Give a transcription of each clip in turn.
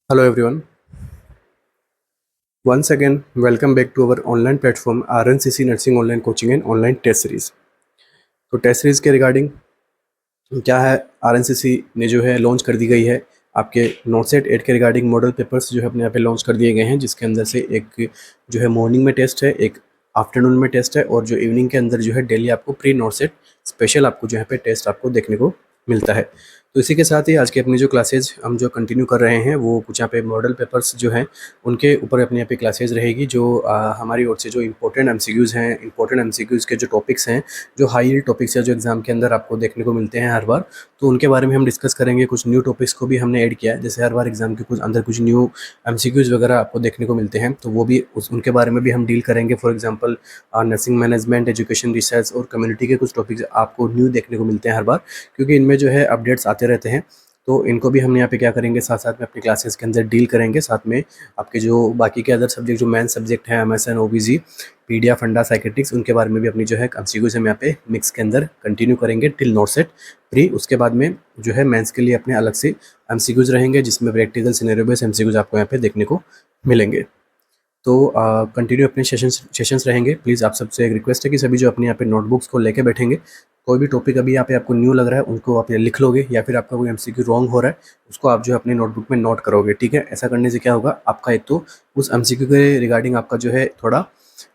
Hello everyone. Once again, welcome back to our online platform RNCC Nursing Online Coaching and Online Test Series. तो test series के regarding क्या है, आरएनसीसी ने जो है लॉन्च कर दी गई है आपके नोट सेट 8 के रिगार्डिंग मॉडल पेपर्स जो है अपने यहाँ पे लॉन्च कर दिए गए हैं, जिसके अंदर से एक जो है मॉर्निंग में टेस्ट है, एक आफ्टरनून में टेस्ट है और जो इवनिंग के अंदर जो है डेली आपको प्री नोट सेट स्पेशल आपको जो यहाँ पे टेस्ट आपको देखने को मिलता है। तो इसी के साथ ही आज की अपनी जो क्लासेज हम जो कंटिन्यू कर रहे हैं वो कुछ यहाँ पे मॉडल पेपर्स जो हैं उनके ऊपर अपनी यहाँ पे क्लासेज रहेगी, जो हमारी ओर से जो इंपॉर्टेंट एमसीक्यूज़ हैं, इंपॉर्टेंट एमसीक्यूज़ के जो टॉपिक्स हैं, जो हाई यील्ड टॉपिक्स है जो एग्ज़ाम के अंदर आपको देखने को मिलते हैं हर बार, तो उनके बारे में हम डिस्कस करेंगे। कुछ न्यू टॉपिक्स को भी हमने ऐड किया है, जैसे हर बार एग्ज़ाम के कुछ अंदर कुछ न्यू एमसीक्यूज़ वगैरह आपको देखने को मिलते हैं, तो वो भी उनके बारे में भी हम डील करेंगे। For example nursing management, education research और कम्युनिटी के कुछ टॉपिक्स आपको न्यू देखने को मिलते हैं हर बार, क्योंकि इनमें जो है अपडेट्स आते रहते हैं। तो इनको भी हम यहाँ पे क्या करेंगे, साथ साथ में अपनी क्लासेस के अंदर डील करेंगे। साथ में आपके जो बाकी के अदर सब्जेक्ट जो मेन सब्जेक्ट हैं, एमएसएन, ओबीजी, पीडिया, फंडा, साइकेट्रिक्स, उनके बारे में भी अपनी जो है एमसीक्यूज़ हम यहाँ पे मिक्स के अंदर कंटिन्यू करेंगे टिल नोट सेट प्री। उसके बाद में जो है मेंस के लिए अपने अलग से एमसीक्यूज़ रहेंगे, जिसमें प्रैक्टिकल सिनेरियो बेस्ड एमसीक्यूज़ आपको यहाँ पे देखने को मिलेंगे। तो कंटिन्यू अपने सेशंस रहेंगे। प्लीज़ आप सबसे एक रिक्वेस्ट है कि सभी जो अपने यहाँ पे नोटबुक्स को लेके बैठेंगे, कोई भी टॉपिक अभी यहाँ पे आपको न्यू लग रहा है उनको आप लिख लोगे, या फिर आपका कोई एमसीक्यू रॉन्ग हो रहा है उसको आप जो है अपने नोटबुक में नोट करोगे, ठीक है। ऐसा करने से क्या होगा, आपका एक तो उस एमसीक्यू के रिगार्डिंग आपका जो है थोड़ा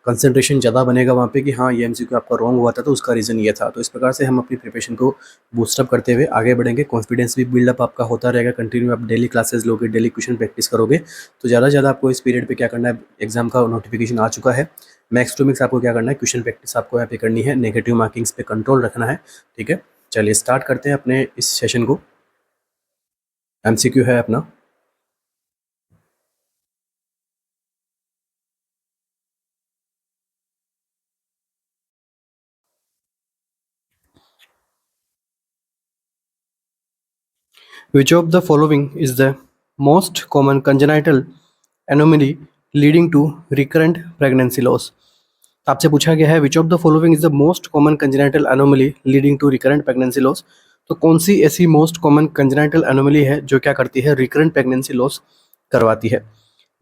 कंसंट्रेशन ज़्यादा बनेगा वहाँ पे कि हाँ ये एमसीक्यू आपका रॉन्ग हुआ था तो उसका रीज़न ये था। तो इस प्रकार से हम अपनी प्रिपरेशन को बूस्टअप करते हुए आगे बढ़ेंगे। कॉन्फिडेंस भी बिल्डअप आपका होता रहेगा। कंटिन्यू आप डेली क्लासेस लोगे, डेली क्वेश्चन प्रैक्टिस करोगे, तो ज़्यादा से ज़्यादा आपको इस पीरियड पे क्या करना है, एग्जाम का नोटिफिकेशन आ चुका है, मैक्स टू मैक्स आपको क्या करना है, क्वेश्चन प्रैक्टिस आपको यहाँ पे करनी है, नेगेटिव मार्किंग्स पे कंट्रोल रखना है, ठीक है। चलिए स्टार्ट करते हैं अपने इस सेशन को। एमसीक्यू है अपना, which of the following is the most common congenital anomaly leading to recurrent pregnancy loss? आपसे पूछा गया है which of the following is the most common congenital anomaly leading to recurrent pregnancy loss. तो कौन सी ऐसी most common congenital anomaly है जो क्या करती है, रिकरेंट प्रेगनेंसी लॉस करवाती है?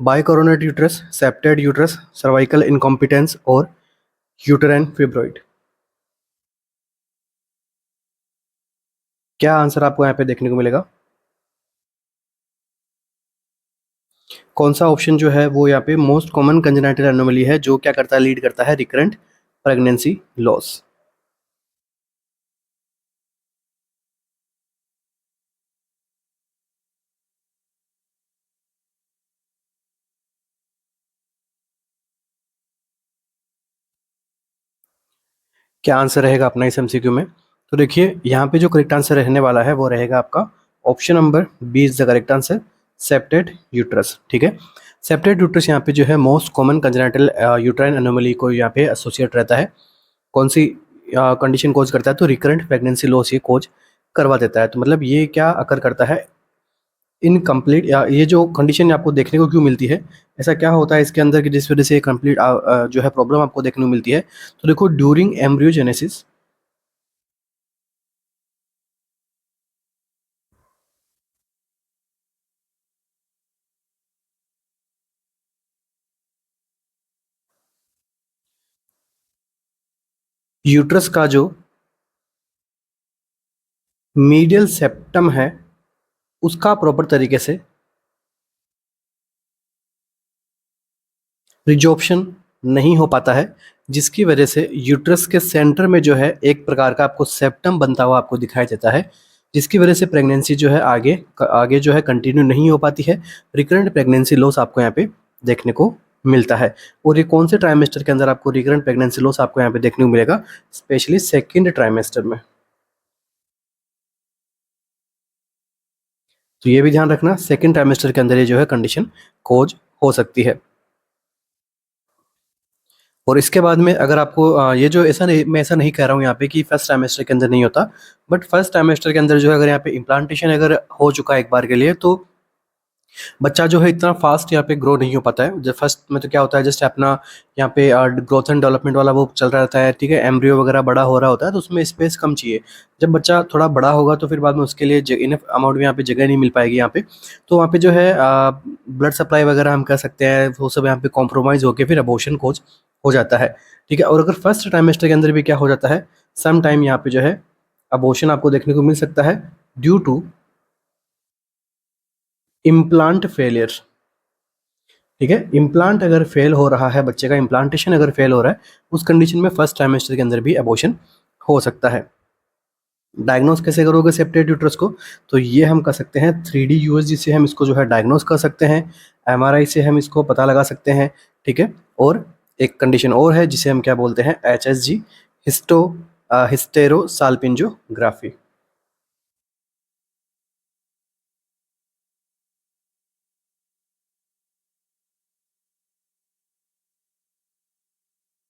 Bicornuate uterus, septate uterus, cervical incompetence और यूटेराइन फिब्रॉइड। क्या आंसर आपको यहाँ पे देखने को मिलेगा? कौन सा ऑप्शन जो है वो यहाँ पे मोस्ट कॉमन कंजेनाइटल एनोमली है जो क्या करता है, लीड करता है रिकरेंट प्रेगनेंसी लॉस? क्या आंसर रहेगा अपना इस एमसीक्यू में? तो देखिए यहाँ पे जो करेक्ट आंसर रहने वाला है वो रहेगा आपका option number B is the correct answer, septate uterus, ठीक है। सेप्टेड यूट्रस यहाँ पे जो है most common congenital uterine anomaly को यहाँ पे एसोसिएट रहता है। कौन सी कंडीशन कोज करता है? तो रिकरेंट प्रेगनेंसी लॉस ये कोज करवा देता है। तो मतलब ये क्या अकर करता है, इनकम्प्लीट, या ये जो कंडीशन आपको देखने को क्यों मिलती है, ऐसा क्या होता है इसके अंदर कि जिस वजह से कंप्लीट जो है प्रॉब्लम आपको देखने को मिलती है? तो देखो ड्यूरिंग एम्ब्रियोजेनेसिस, यूट्रस का जो मीडियल सेप्टम है उसका प्रॉपर तरीके से रिजॉर्प्शन नहीं हो पाता है, जिसकी वजह से यूट्रस के सेंटर में जो है एक प्रकार का आपको सेप्टम बनता हुआ आपको दिखाई देता है, जिसकी वजह से प्रेगनेंसी जो है आगे आगे जो है कंटिन्यू नहीं हो पाती है। रिकरेंट प्रेगनेंसी लॉस आपको यहाँ पे देखने को मिलता है। और ये कौन से ट्राइमेस्टर के अंदर आपको रिकरेंट प्रेगनेंसी लॉस आपको यहाँ पे देखने को मिलेगा? स्पेशली सेकेंड ट्राइमेस्टर में। तो ये भी ध्यान रखना, सेकेंड ट्राइमेस्टर के अंदर ये जो है कंडीशन कोज हो सकती है। और इसके बाद में अगर आपको ये जो ऐसा नहीं, मैं ऐसा नहीं कह रहा हूँ यहाँ पे कि फर्स्ट ट्राइमेस्टर के अंदर नहीं होता, बट फर्स्ट ट्राइमेस्टर के अंदर जो है अगर यहाँ पे इम्प्लांटेशन अगर हो चुका है एक बार के लिए, तो बच्चा जो है इतना फास्ट यहाँ पे ग्रो नहीं हो पाता है। जब फर्स्ट में तो क्या होता है, जस्ट अपना यहाँ पे ग्रोथ एंड डेवलपमेंट वाला वो चल रहा रहता है, ठीक है, एम्ब्रियो वगैरह बड़ा हो रहा होता है, तो उसमें स्पेस कम चाहिए। जब बच्चा थोड़ा बड़ा होगा तो फिर बाद में उसके लिए इनफ अमाउंट में यहाँ पे जगह नहीं मिल पाएगी यहाँ पे। तो वहाँ पे जो है ब्लड सप्लाई वगैरह हम कह सकते हैं, वो सब यहाँ पे कॉम्प्रोमाइज़ होकर फिर अबॉर्शन कोज हो जाता है, ठीक है। और अगर फर्स्ट ट्राइमेस्टर के अंदर भी क्या हो जाता है, सम टाइम यहाँ पे जो है अबॉर्शन आपको देखने को मिल सकता है ड्यू टू इम्प्लांट फेलियर, ठीक है। इम्प्लांट अगर फेल हो रहा है, बच्चे का इम्प्लांटेशन अगर फेल हो रहा है, उस कंडीशन में फर्स्ट ट्राइमेस्टर के अंदर भी अबॉर्शन हो सकता है। डायग्नोस कैसे करोगे सेप्टेड यूट्रस को, तो ये हम कर सकते हैं 3D यूएसजी से हम इसको जो है डायग्नोस कर सकते हैं, एमआरआई से हम इसको पता लगा सकते हैं, ठीक है। और एक कंडीशन और है जिसे हम क्या बोलते हैं, HSG, हिस्टेरोसाल्पिंजोग्राफी।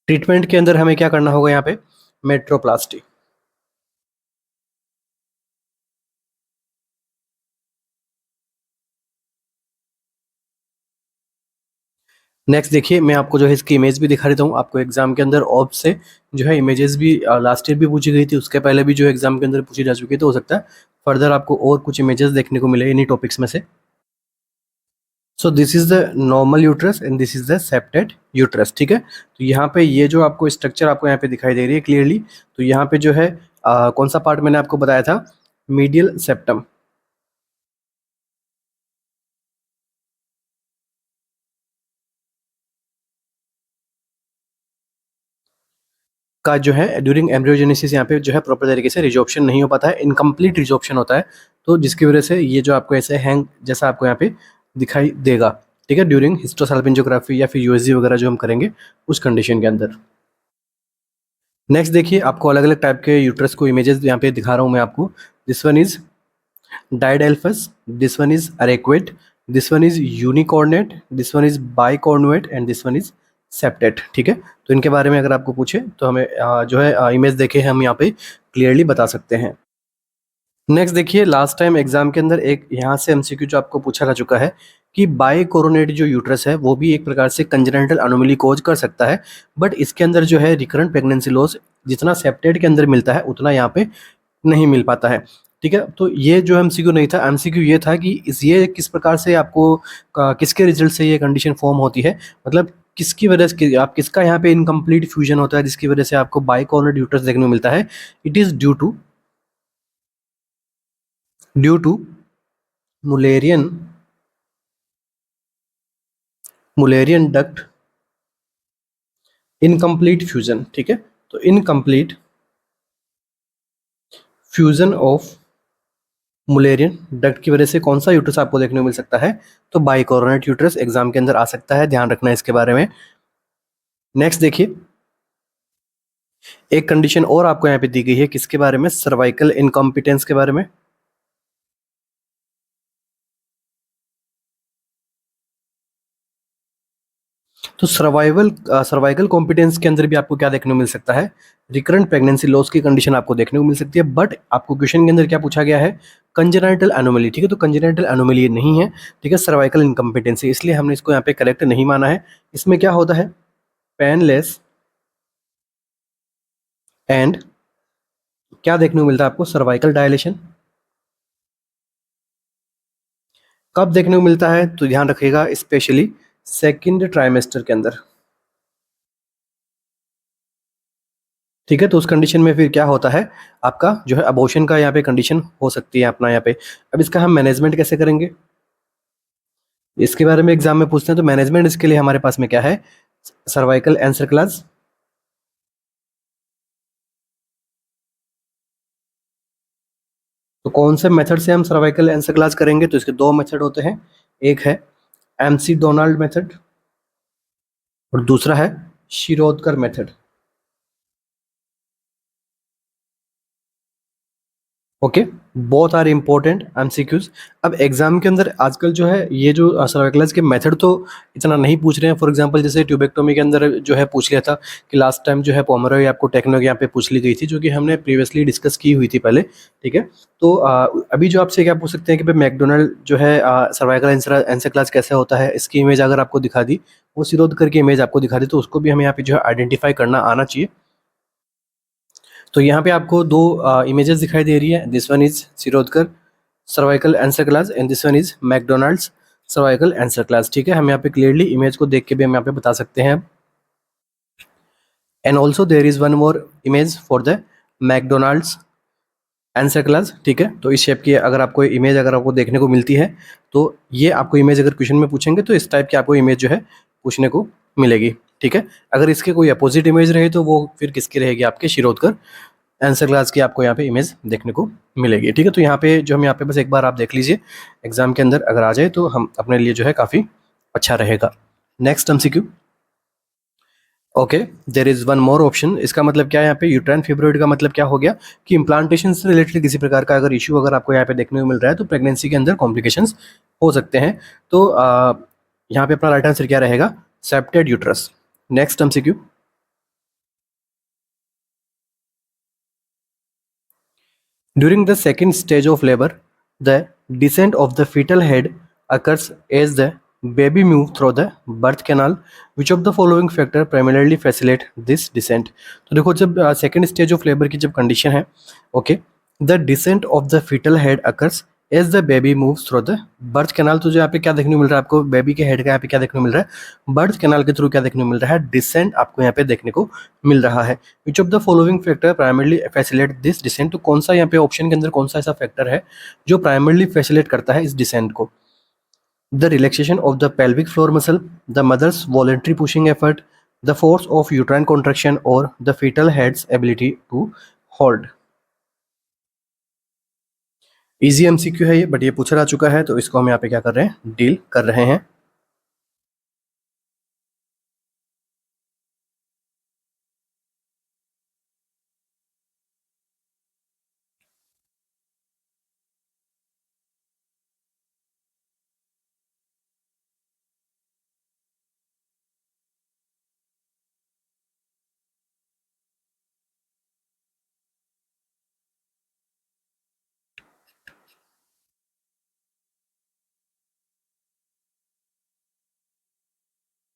ट्रीटमेंट के अंदर हमें क्या करना होगा यहाँ पे, मेट्रोप्लास्टी। नेक्स्ट देखिए, मैं आपको जो है इसकी इमेज भी दिखा देता हूँ। आपको एग्जाम के अंदर ऑब्स से जो है इमेजेस भी लास्ट ईयर भी पूछी गई थी, उसके पहले भी जो एग्जाम के अंदर पूछी जा चुकी है, तो हो सकता है फर्दर आपको और कुछ इमेजेस देखने को मिले इन्हीं टॉपिक्स में से। So this is the normal uterus and this is the septate uterus, ठीक है। तो यहाँ पे ये जो आपको स्ट्रक्चर आपको यहाँ पे दिखाई दे रही है क्लियरली, तो यहाँ पे जो है कौन सा पार्ट मैंने आपको बताया था, मीडियल सेप्टम का जो है ड्यूरिंग एम्ब्रियोजेनेसिस यहाँ पे जो है प्रॉपर तरीके से रिजॉर्प्शन नहीं हो पाता है, इनकम्प्लीट रिजॉर्प्शन होता है। तो जिसकी वजह से ये जो आपको ऐसे हैंग जैसा आपको यहाँ पे दिखाई देगा, ठीक है, ड्यूरिंग हिस्टोसाल्पिंजोग्राफी या फिर यूएसजी वगैरह जो हम करेंगे उस कंडीशन के अंदर। नेक्स्ट देखिए, आपको अलग अलग टाइप के यूट्रस को इमेजेस यहाँ पे दिखा रहा हूँ मैं आपको। This one is didelphys, this one is arcuate, this one is unicornuate, this one is bicornuate and this one is septate, ठीक है। तो इनके बारे में अगर आपको पूछे तो हमें जो है इमेज देखे हम यहाँ पे क्लियरली बता सकते हैं। नेक्स्ट देखिए, लास्ट टाइम एग्जाम के अंदर एक यहाँ से एमसीक्यू जो आपको पूछा जा चुका है कि बाइकोरोनेट जो यूट्रस है वो भी एक प्रकार से कंजेनिटल अनोमली कोज कर सकता है, बट इसके अंदर जो है रिकरेंट प्रेगनेंसी लॉस जितना सेप्टेट के अंदर मिलता है उतना यहाँ पे नहीं मिल पाता है, ठीक है। तो ये जो एमसीक्यू नहीं था, एमसीक्यू ये था कि इस ये किस प्रकार से आपको किसके रिजल्ट से ये कंडीशन फॉर्म होती है, मतलब किसकी वजह से आप किसका यहाँ पे इनकम्प्लीट फ्यूजन होता है जिसकी वजह से आपको बाइकोरोनेट यूट्रस देखने को मिलता है। It is due to Mullerian Mullerian duct incomplete fusion, ठीक है। तो incomplete fusion of Mullerian duct की वजह से कौन सा यूट्रस आपको देखने को मिल सकता है, तो बाइकोरोनेट यूट्रस एग्जाम के अंदर आ सकता है, ध्यान रखना है इसके बारे में। नेक्स्ट देखिए, एक कंडीशन और आपको यहाँ पे दी गई है किसके बारे में, सर्वाइकल इनकॉम्पिटेंस के बारे में। तो सर्वाइकल कॉम्पिटेंस के अंदर भी आपको क्या देखने को मिल सकता है, रिकरेंट प्रेगनेंसी लॉस की कंडीशन आपको देखने को मिल सकती है, बट आपको क्वेश्चन के अंदर क्या पूछा गया है, कंजेनाइटल एनोमली, ठीक है। तो कंजेनाइटल एनोमली नहीं है, ठीक है, सर्वाइकल इनकम्पिटेंसी, इसलिए हमने इसको यहाँ पे करेक्ट नहीं माना है। इसमें क्या होता है, पेनलेस एंड क्या देखने को मिलता है आपको, सर्वाइकल डायलेशन। कब देखने को मिलता है, तो ध्यान रखिएगा स्पेशली सेकेंड ट्राइमेस्टर के अंदर, ठीक है। तो उस कंडीशन में फिर क्या होता है, आपका जो है अबॉर्शन का यहाँ पे कंडीशन हो सकती है अपना यहाँ पे। अब इसका हम मैनेजमेंट कैसे करेंगे, इसके बारे में एग्जाम में पूछते हैं। तो मैनेजमेंट इसके लिए हमारे पास में क्या है, सर्वाइकल एनसेफलास, तो कौन से मेथड से हम सर्वाइकल एनसेफलास करेंगे, तो इसके दो मेथड होते हैं, एक है एमसी डोनाल्ड मेथड और दूसरा है Shirodkar method, okay. Both are important MCQs. अब एग्जाम के अंदर आजकल जो है ये जो सर्वाइकल्स के मेथड तो इतना नहीं पूछ रहे हैं। फॉर एग्जांपल जैसे ट्यूबेक्टोमी के अंदर जो है पूछ लिया था कि लास्ट टाइम जो है पोमरोई आपको टेक्नो के यहाँ पे पूछ ली गई थी, जो कि हमने प्रीवियसली डिस्कस की हुई थी पहले, ठीक है। तो अभी जो आपसे क्या पूछ सकते हैं कि भाई मैकडोनल्ड जो है सर्वाइकल आंसर क्लास कैसे होता है, इसकी इमेज अगर आपको दिखा दी, वो सिरोध करके इमेज आपको दिखा दी, तो उसको भी हमें यहाँ पे जो है आइडेंटिफाई करना आना चाहिए। तो यहाँ पे आपको दो इमेजेस दिखाई दे रही है। This one is Shirodkar cervical answer class and this one is McDonald's cervical answer class, ठीक है। हम यहाँ पे क्लियरली इमेज को देख के भी हम यहाँ पे बता सकते हैं। And also there is one more image for the McDonald's answer class, ठीक है। तो इस शेप की अगर आपको इमेज अगर आपको देखने को मिलती है, तो ये आपको इमेज अगर क्वेश्चन में पूछेंगे तो इस टाइप की आपको इमेज जो है पूछने को मिलेगी, ठीक है। अगर इसके कोई अपोजिट इमेज रहे तो वो फिर किसकी रहेगी, आपके शिरोधकर आंसर क्लास की आपको यहाँ पे इमेज देखने को मिलेगी, ठीक है। तो यहाँ पे जो हम यहाँ पे बस एक बार आप देख लीजिए, एग्जाम के अंदर अगर आ जाए तो हम अपने लिए जो है काफ़ी अच्छा रहेगा। Next MCQ, okay, there is one more option. इसका मतलब क्या है, यहाँ पे यूट्राइन फिब्रोइड का मतलब क्या हो गया कि इम्प्लांटेशन से रिलेटेड किसी प्रकार का अगर इशू अगर आपको यहाँ पे देखने को मिल रहा है तो प्रेगनेंसी के अंदर कॉम्प्लिकेशंस हो सकते हैं। तो यहाँ पे अपना राइट आंसर क्या रहेगा, septate uterus. Next MCQ, during the second stage of labor, the descent of the fetal head occurs as the baby moves through the birth canal. Which of the following factor primarily facilitate this descent? तो देखो जब second stage of labour की जब condition है, okay, the descent of the foetal head occurs as the baby moves through the birth canal. तो जो यहाँ पे क्या देखने को मिल रहा है आपको, बेबी के हेड का यहाँ पे क्या देखने को मिल रहा है, बर्थ कैनाल के थ्रू क्या देखने को मिल रहा है, डिसेंट आपको यहाँ पे देखने को मिल रहा है। Which of the following factor primarily facilitate this descent? तो कौन सा यहाँ पे ऑप्शन के अंदर कौन सा ऐसा फैक्टर है जो प्राइमरली फैसिलेट करता है इस डिसेंट को? The relaxation of the pelvic floor muscle, the mother's voluntary pushing effort, the force of uterine contraction और the fetal head's ability to hold. Easy MCQ है ये, बट ये पूछा जा चुका है तो इसको हम यहाँ पे क्या कर रहे हैं, डील कर रहे हैं।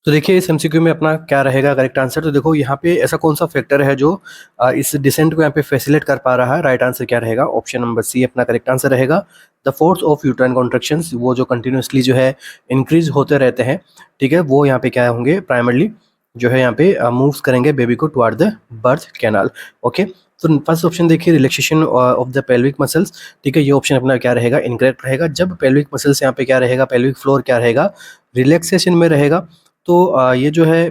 तो देखिए इस एमसीक्यू में अपना क्या रहेगा करेक्ट आंसर। तो देखो यहाँ पे ऐसा कौन सा फैक्टर है जो इस डिसेंट को यहाँ पे फैसिलिटेट कर पा रहा है। राइट आंसर क्या रहेगा, ऑप्शन नंबर सी अपना करेक्ट आंसर रहेगा। The force of uterine contractions, वो जो कंटिन्यूसली जो है इंक्रीज होते रहते हैं, ठीक है, वो यहाँ पे क्या होंगे, प्राइमरली जो है यहाँ पे मूव्स करेंगे बेबी को toward the birth canal. Okay, तो फर्स्ट ऑप्शन देखिए, relaxation of the pelvic muscles, ठीक है, ये ऑप्शन अपना क्या रहेगा, इनकरेक्ट रहेगा। जब पेल्विक मसल्स यहाँ पे क्या रहेगा, पेल्विक फ्लोर क्या रहेगा, रिलैक्सेशन में रहेगा। तो ये जो है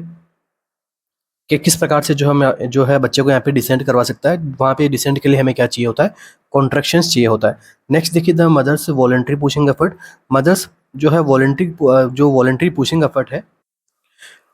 कि किस प्रकार से जो हम जो है बच्चे को यहाँ पे डिसेंट करवा सकता है, वहाँ पे डिसेंट के लिए हमें क्या चाहिए होता है, कॉन्ट्रैक्शंस चाहिए होता है। नेक्स्ट देखिए, the mother's voluntary pushing effort, mother's जो है वॉलंटरी पुशिंग एफर्ट है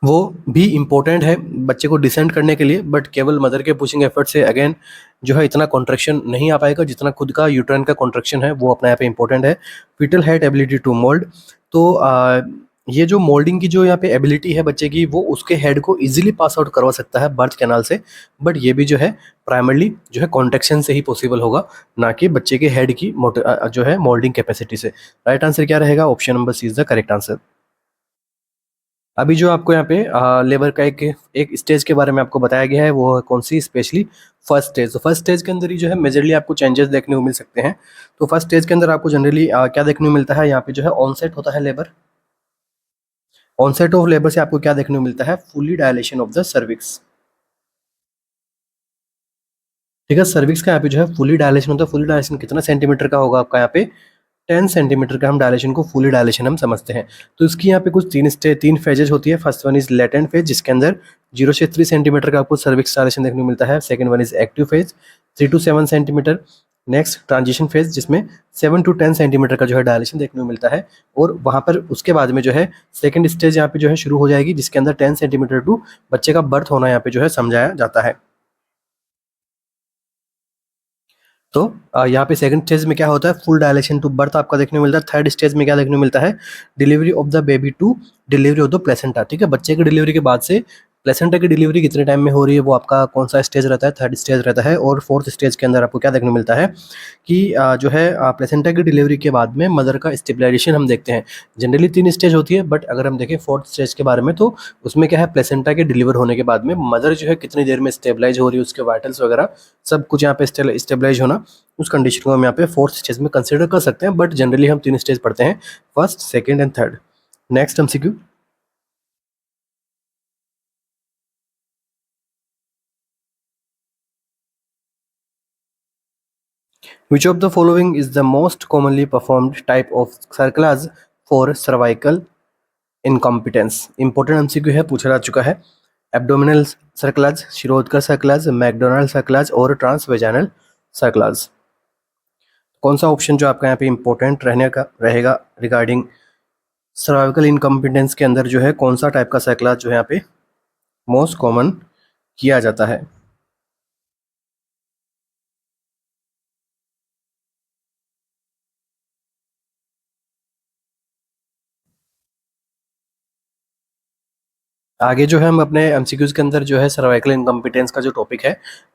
वो भी इम्पोर्टेंट है बच्चे को डिसेंट करने के लिए, बट केवल मदर के पुशिंग एफर्ट से अगेन जो है इतना कॉन्ट्रैक्शन नहीं आ पाएगा जितना खुद का यूट्राइन का कॉन्ट्रैक्शन है वो अपना यहाँ पे इम्पोर्टेंट है। Foetal head ability to mould, तो ये जो मोल्डिंग की जो यहाँ पे एबिलिटी है बच्चे की, वो उसके हेड को इजीली पास आउट करवा सकता है बर्थ कैनाल से, बट ये भी जो है प्राइमरली जो है कॉन्ट्रैक्शन से ही पॉसिबल होगा, ना कि बच्चे के हेड की जो है मोल्डिंग कैपेसिटी से। राइट आंसर क्या रहेगा, option number C is the correct answer. अभी जो आपको यहाँ पे लेबर का एक स्टेज के बारे में आपको बताया गया है, वो है कौन सी, स्पेशली फर्स्ट स्टेज। तो फर्स्ट स्टेज के अंदर ही जो है मेजरली आपको चेंजेस देखने को मिल सकते हैं। तो फर्स्ट स्टेज के अंदर आपको जनरली क्या देखने को मिलता है, यहाँ पे जो है ऑनसेट होता है लेबर। ऑनसेट ऑफ लेबर से आपको क्या देखने को मिलता है, fully dilation of the cervix, ठीक है। सर्विक्स का यहाँ पे जो है फुली डायलेशन होता है। फुली डायलेशन कितना सेंटीमीटर का होगा आपका, यहाँ पे 10 सेंटीमीटर का हम डायलेशन को फुली डायलेशन हम समझते हैं। तो इसकी यहाँ पे कुछ तीन फेजेज होती है। First one is latent phase, जिसके अंदर 0 से 3 सेंटीमीटर का आपको सर्विक्स डायलेशन देखने को मिलता है। Second one is active phase, 3 to 7 centimetre. Next transition phase, जिसमें 7 to 10 सेंटीमीटर का जो है डायलेशन देखने को मिलता है। और वहाँ पर उसके बाद में जो है सेकेंड स्टेज यहाँ पे जो है शुरू हो जाएगी, जिसके अंदर 10 सेंटीमीटर टू बच्चे का बर्थ होना यहाँ पे जो है समझाया जाता है। तो यहाँ पे सेकंड स्टेज में क्या होता है, फुल डायलेशन टू बर्थ आपका देखने को मिलता है। थर्ड स्टेज में क्या देखने को मिलता है, delivery of the baby to delivery of the placenta. ठीक है, बच्चे की डिलीवरी के बाद से प्लेसेंटा की डिलीवरी कितने टाइम में हो रही है, वो आपका कौन सा स्टेज रहता है, थर्ड स्टेज रहता है। और फोर्थ स्टेज के अंदर आपको क्या देखने को मिलता है कि जो है प्लेसेंटा की डिलीवरी के बाद में मदर का स्टेबलाइजेशन हम देखते हैं। जनरली 3 स्टेज होती है, बट अगर हम देखें फोर्थ स्टेज के बारे में तो उसमें क्या है, प्लेसेंटा के डिलीवर होने के बाद में मदर जो है कितनी देर में स्टेबलाइज हो रही है, उसके वाइटल्स वगैरह सब कुछ यहाँ पे स्टेबलाइज होना, उस कंडीशन को हम यहाँ पे फोर्थ स्टेज में कंसिडर कर सकते हैं। बट जनरली हम 3 स्टेज पढ़ते हैं, first, second and third. Next MCQ, which of the following is the most commonly performed type of सर्कलाज for cervical incompetence? Important MCQ है, पूछा जा चुका है। एब्डोमिनल सर्कलाज, शिरोधकर सर्कलाज, मैकडोनाल्ड सर्कलाज और ट्रांसवेजाइनल सर्कलाज। कौन सा ऑप्शन जो आपका यहाँ पे इंपॉर्टेंट रहने का रहेगा रिगार्डिंग सर्वाइकल इनकम्पिटेंस के अंदर, जो है कौन सा टाइप का सर्कलाज जो है यहाँ पे मोस्ट कॉमन किया जाता है? आगे जो है हम अपने एमसीक्यूज के अंदर जो है सर्वाइकल इनकम्पिटेंस का जो टॉपिक है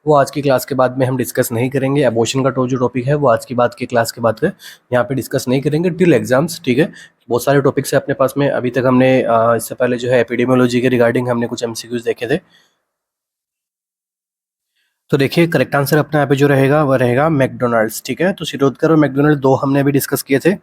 वो आज की क्लास के बाद में हम डिस्कस नहीं करेंगे। एबॉर्शन का जो टॉपिक है वो आज की बात की क्लास के बाद यहाँ पे डिस्कस नहीं करेंगे टिल एग्जाम्स। ठीक है, बहुत सारे टॉपिक्स है अपने पास में। अभी तक हमने इससे पहले जो है एपिडेमियोलॉजी के रिगार्डिंग हमने कुछ एमसीक्यूज देखे थे। तो देखिए करेक्ट आंसर अपना यहाँ पे जो रहेगा वह रहेगा मैकडोनाल्ड्स। ठीक है, तो शिरोडकर और मैकडोनाल्ड दो हमने अभी डिस्कस किए थे,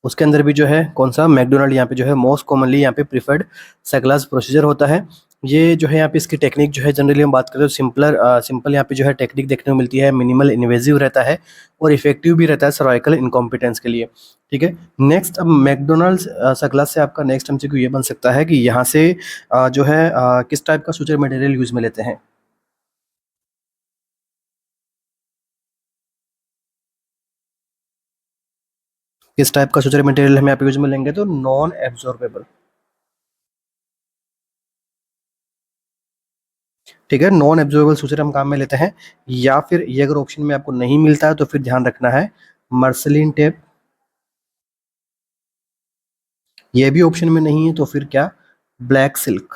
उसके अंदर भी जो है कौन सा मैकडोनाल्ड यहाँ पे जो है मोस्ट कॉमनली यहाँ पे प्रीफर्ड सर्कलाज प्रोसीजर होता है। ये जो है यहाँ पे इसकी टेक्निक जो है जनरली हम बात करें तो सिंपल यहाँ पे जो है टेक्निक देखने को मिलती है, मिनिमल इन्वेजिव रहता है और इफेक्टिव भी रहता है सर्वाइकल इनकॉम्पिटेंस के लिए। ठीक है, नेक्स्ट अब मैकडोनाल्ड्स सर्कलाज से आपका नेक्स्ट एमसीक्यू ये बन सकता है कि यहाँ से जो है किस टाइप का सूचर मटेरियल यूज में लेते हैं? किस टाइप का सूचर मटेरियल हम यहाँ पे यूज में लेंगे? तो नॉन एब्जॉर्बेबल। ठीक है, नॉन एब्जॉर्बेबल सूचर हम काम में लेते हैं। या फिर ये अगर ऑप्शन में आपको नहीं मिलता है तो फिर ध्यान रखना है मर्सलिन टेप। ये भी ऑप्शन में नहीं है तो फिर क्या, ब्लैक सिल्क।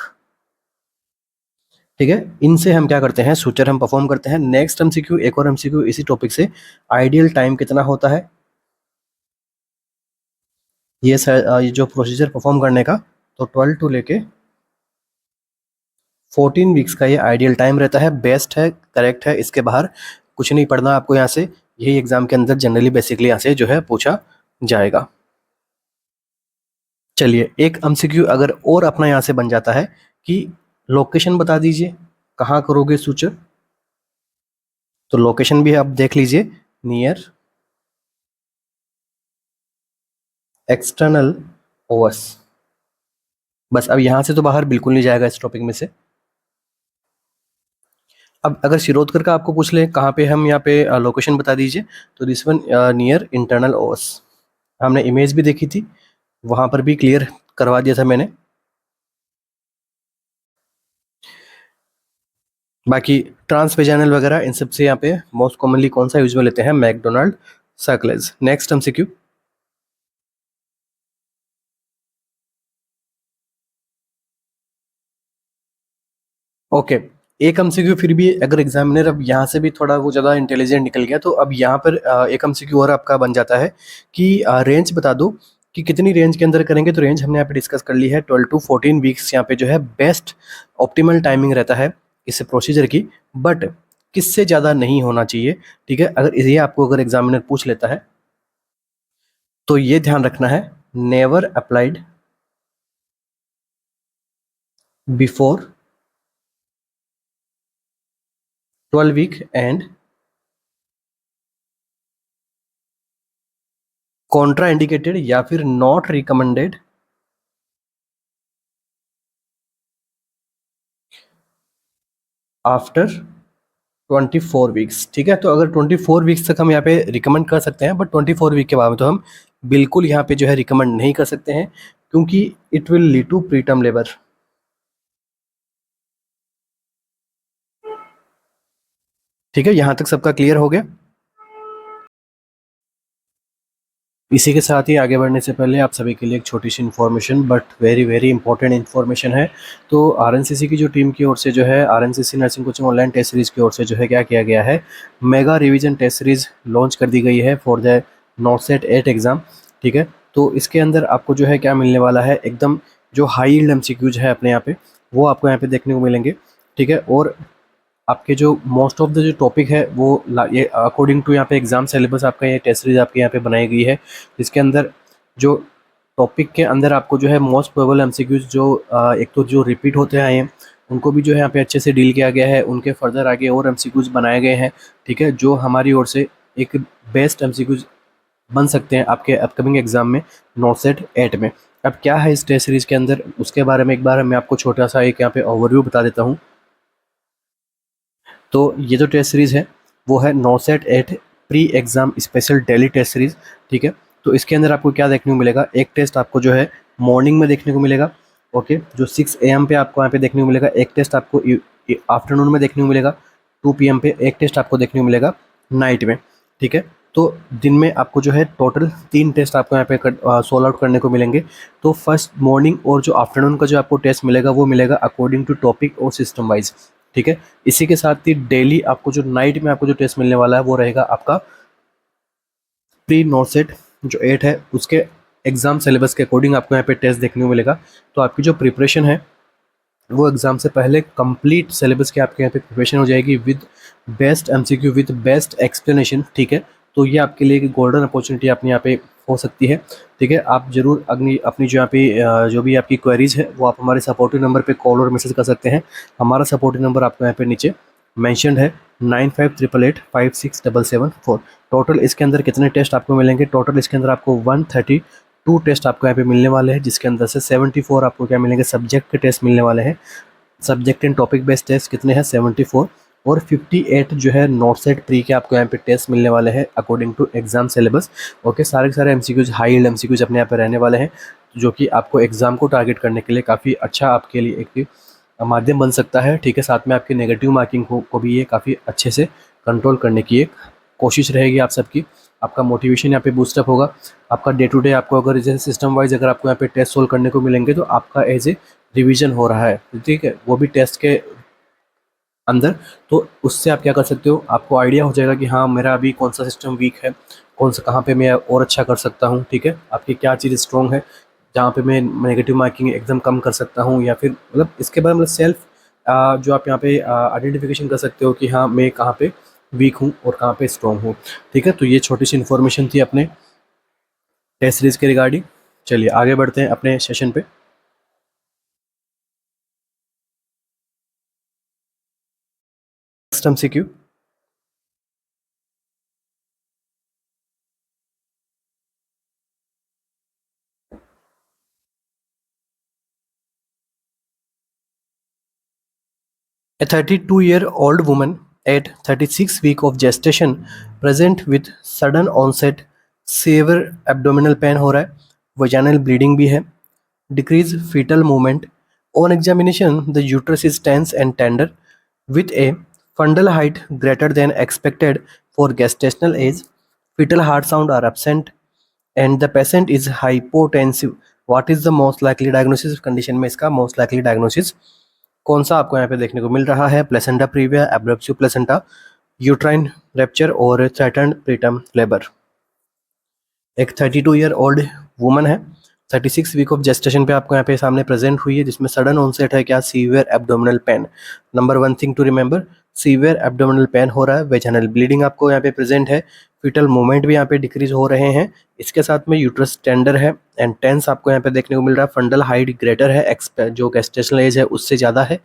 ठीक है, इनसे हम क्या करते हैं, सूचर हम परफॉर्म करते हैं। नेक्स्ट एमसीक्यू, एक और एमसीक्यू इसी टॉपिक से, आइडियल टाइम कितना होता है ये जो प्रोसीजर परफॉर्म करने का? तो 12 टू लेके 14 वीक्स का ये आइडियल टाइम रहता है। बेस्ट है, करेक्ट है, इसके बाहर कुछ नहीं पढ़ना आपको यहाँ से। यही एग्जाम के अंदर जनरली बेसिकली यहाँ से जो है पूछा जाएगा। चलिए एक एमसीक्यू अगर और अपना यहाँ से बन जाता है कि लोकेशन बता दीजिए, कहाँ करोगे सूचर? तो लोकेशन भी आप देख लीजिए, नियर एक्सटर्नल ओवर्स। बस अब यहाँ से तो बाहर बिल्कुल नहीं जाएगा इस टॉपिक में से। अब अगर शिरोडकर का आपको पूछ ले कहाँ पे हम यहाँ पे लोकेशन बता दीजिए, तो this one near internal overs. हमने इमेज भी देखी थी, वहाँ पर भी क्लियर करवा दिया था मैंने। बाकी ट्रांसवेजाइनल वगैरह इन सब से यहाँ पे मोस्ट कॉमनली कौन सा यूज में लेते हैं? McDonald cerclage. Next MCQ, okay एक एमसीक्यू फिर भी अगर एग्जामिनर अब यहाँ से भी थोड़ा वो ज़्यादा इंटेलिजेंट निकल गया तो अब यहाँ पर एक एमसीक्यू और आपका बन जाता है कि रेंज बता दो कि कितनी रेंज के अंदर करेंगे। तो रेंज हमने यहाँ पे डिस्कस कर ली है, 12 टू 14 वीक्स यहाँ पे जो है बेस्ट ऑप्टिमल टाइमिंग रहता है इस प्रोसीजर की, बट किससे ज़्यादा नहीं होना चाहिए। ठीक है, अगर ये आपको अगर एग्जामिनर पूछ लेता है तो ये ध्यान रखना है, never applied before 12 week and contraindicated या फिर नॉट रिकमेंडेड आफ्टर 24 वीक्स। ठीक है, तो अगर 24 वीक्स तक हम यहाँ पे रिकमेंड कर सकते हैं, बट 24 वीक के बाद में तो हम बिल्कुल यहाँ पे जो है रिकमेंड नहीं कर सकते हैं, क्योंकि it will lead to preterm labour. ठीक है, यहाँ तक सबका क्लियर हो गया? इसी के साथ ही आगे बढ़ने से पहले आप सभी के लिए एक छोटी सी information but very very important information है। तो आरएनसीसी की जो टीम की ओर से जो है RNCC nursing coaching online test series की ओर से जो है क्या किया गया है, mega revision test series launch कर दी गई है for the NORCET 8 exam. ठीक है, तो इसके अंदर आपको जो है क्या मिलने वाला है, एकदम जो हाई यील्ड एमसीक्यूज है अपने यहाँ पे, वो आपको यहाँ पे देखने को मिलेंगे। ठीक है, और आपके जो मोस्ट ऑफ द जो टॉपिक है वो ये अकॉर्डिंग टू यहाँ पे एग्ज़ाम सिलेबस आपका ये टेस्ट सीरीज आपके यहाँ पे बनाई गई है। इसके अंदर जो टॉपिक के अंदर आपको जो है मोस्ट प्रोबेबल एमसीक्यूज जो एक तो जो रिपीट होते आए हैं उनको भी जो है यहाँ पे अच्छे से डील किया गया है, उनके फर्दर आगे और एमसीक्यूज बनाए गए हैं। ठीक है, जो हमारी ओर से एक बेस्ट एमसीक्यूज बन सकते हैं आपके अपकमिंग एग्जाम में नॉट सेट 8 में। अब क्या है इस टेस्ट सीरीज के अंदर, उसके बारे में एक बार मैं आपको छोटा सा एक यहाँ पे ओवरव्यू बता देता हूँ। तो ये जो टेस्ट सीरीज़ है वो है NORCET 8 pre exam special daily test series. ठीक है, तो इसके अंदर आपको क्या देखने को मिलेगा, एक टेस्ट आपको जो है मॉर्निंग में देखने को मिलेगा। ओके, जो 6 AM पे आपको यहाँ पे देखने को मिलेगा, एक टेस्ट आपको आफ्टरनून में देखने को मिलेगा 2 PM पे, एक टेस्ट आपको देखने को मिलेगा नाइट में। ठीक है, तो दिन में आपको जो है टोटल 3 टेस्ट आपको यहाँ पे सोल्व आउट करने को मिलेंगे। तो फर्स्ट मॉर्निंग और जो आफ्टरनून का जो आपको टेस्ट मिलेगा वो मिलेगा अकॉर्डिंग टू टॉपिक और सिस्टम वाइज। ठीक है, इसी के साथ ही डेली आपको जो नाइट में आपको जो टेस्ट मिलने वाला है वो रहेगा आपका प्री नॉट सेट जो 8 है उसके एग्जाम सिलेबस के अकॉर्डिंग आपको यहाँ पे टेस्ट देखने को मिलेगा। तो आपकी जो प्रिपरेशन है वो एग्ज़ाम से पहले कंप्लीट सिलेबस के आपके यहाँ पे प्रिपरेशन हो जाएगी with best MCQ with best explanation. ठीक है, तो ये आपके लिए एक गोल्डन अपॉर्चुनिटी अपने यहाँ पे हो सकती है। ठीक है, आप ज़रूर अपनी अपनी जो यहाँ पे जो भी आपकी क्वेरीज है वो आप हमारे सपोर्टिव नंबर पे कॉल और मैसेज कर सकते हैं। हमारा सपोर्टिव नंबर आपको यहाँ पे नीचे मैंशनड है 9588856774। टोटल इसके अंदर कितने टेस्ट आपको मिलेंगे, टोटल इसके अंदर आपको 132 टेस्ट आपको यहाँ पे मिलने वाले हैं, जिसके अंदर से 74 आपको क्या मिलेंगे, सब्जेक्ट के टेस्ट मिलने वाले हैं। Subject and topic based test कितने हैं, 74, और 58 जो है नॉट सेट प्री के आपको यहाँ पे टेस्ट मिलने वाले हैं according to exam syllabus. Okay, सारे के सारे एमसीक्यूज हाई यील्ड एमसीक्यूज अपने यहाँ पे रहने वाले हैं, जो कि आपको एग्जाम को टारगेट करने के लिए काफ़ी अच्छा आपके लिए एक माध्यम बन सकता है। ठीक है, साथ में आपकी नेगेटिव मार्किंग को भी ये काफ़ी अच्छे से कंट्रोल करने की एक कोशिश रहेगी आप सबकी। आपका मोटिवेशन यहाँ पे बूस्टअप होगा। आपका डे टू डे आपको अगर जैसे सिस्टम वाइज अगर आपको यहाँ पे टेस्ट सोल्व करने को मिलेंगे तो आपका एज ए रिवीजन हो रहा है। ठीक है, वो भी टेस्ट के अंदर। तो उससे आप क्या कर सकते हो, आपको आइडिया हो जाएगा कि हाँ मेरा अभी कौन सा सिस्टम वीक है, कौन सा कहाँ पे मैं और अच्छा कर सकता हूँ। ठीक है, आपकी क्या चीज़ स्ट्रॉन्ग है जहाँ पे मैं नेगेटिव मार्किंग एकदम कम कर सकता हूँ, या फिर मतलब इसके बारे में सेल्फ जो आप यहाँ पे आइडेंटिफिकेशन कर सकते हो कि हाँ मैं कहाँ पे वीक हूँ और कहाँ पे स्ट्रॉन्ग हूँ। ठीक है, तो ये छोटी सी इन्फॉर्मेशन थी अपने टेस्ट सीरीज के रिगार्डिंग। चलिए आगे बढ़ते हैं अपने सेशन पे। Next MCQ, a 32-year-old woman at 36 week of gestation present with sudden onset severe abdominal pain हो रहा है, vaginal bleeding भी है, decrease fetal movement. On examination, the uterus is tense and tender with a fundal height greater than expected for gestational age. Fetal heart sound are absent and the patient is hypotensive. What is the most likely diagnosis? Condition में इसका most likely diagnosis कौन सा आपको यहाँ पे देखने को मिल रहा है, placenta previa, abruptio placenta, uterine rupture और थ्रेटन्ड प्रीटर्म लेबर। एक 32-ईयर-ओल्ड वुमन है, 36 वीक ऑफ जेस्टेशन पे आपको यहाँ पे सामने प्रेजेंट हुई है, जिसमें सडन ऑनसेट है क्या, severe abdominal pain. Number one thing to remember, severe abdominal pain हो रहा है, वेजाइनल ब्लीडिंग आपको यहाँ पे प्रेजेंट है, फीटल मूवमेंट भी यहाँ पे डिक्रीज हो रहे हैं, इसके साथ में यूट्रस टेंडर है एंड टेंस आपको यहाँ पे देखने को मिल रहा है, फंडल हाइट ग्रेटर है, जो गेस्टेशनल एज है उससे ज़्यादा है,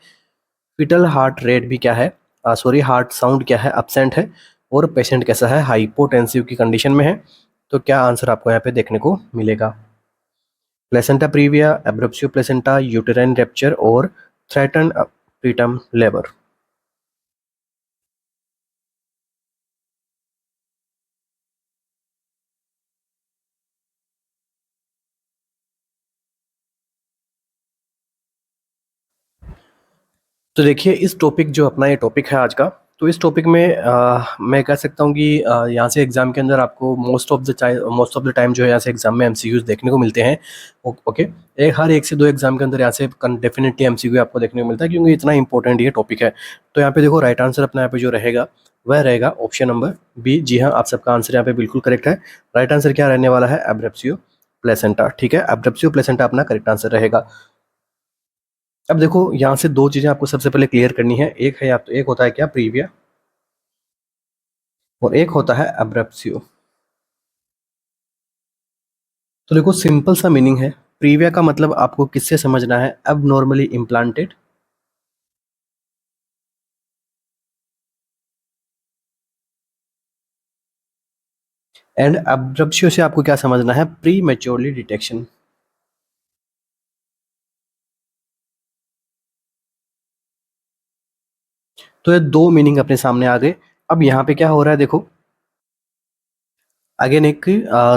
फीटल हार्ट रेट भी क्या है, सॉरी हार्ट साउंड क्या है, अपसेंट है, और पेशेंट कैसा है, हाइपोटेंसिव की कंडीशन में है। तो क्या आंसर आपको यहाँ पे देखने को मिलेगा, placenta previa, abruptio placenta, uterine rupture और थ्रेटन प्रीटर्म लेबर। तो देखिए इस टॉपिक जो अपना ये टॉपिक है आज का, तो इस टॉपिक में मैं कह सकता हूँ कि यहाँ से एग्ज़ाम के अंदर आपको मोस्ट ऑफ द टाइम जो है यहाँ से एग्ज़ाम में एमसीक्यूज देखने को मिलते हैं। ओके, हर एक से दो एग्ज़ाम के अंदर यहाँ से डेफिनेटली एमसीक्यू आपको देखने को मिलता है, क्योंकि इतना इंपॉर्टेंट ये टॉपिक है। तो यहाँ पे देखो, राइट आंसर अपना यहाँ पे जो रहेगा वह रहेगा ऑप्शन नंबर बी। जी हाँ, आप सबका आंसर यहाँ पे बिल्कुल करेक्ट है। राइट आंसर क्या रहने वाला है? एब्रेप्सियो प्लेसेंटा। ठीक है, एब्रेप्सियो प्लेसेंटा अपना करेक्ट आंसर रहेगा। अब देखो, यहाँ से दो चीज़ें आपको सबसे पहले क्लियर करनी है। एक है, एक होता है क्या? प्रीविया, और एक होता है एब्रेप्सियो। तो देखो, सिंपल सा मीनिंग है। प्रीविया का मतलब आपको किससे समझना है? अब नॉर्मली इम्प्लांटेड, एंड एब्रेप्सियो से आपको क्या समझना है? Pre maturely detection. तो ये दो मीनिंग अपने सामने आ गए। अब यहाँ पे क्या हो रहा है देखो, अगेन एक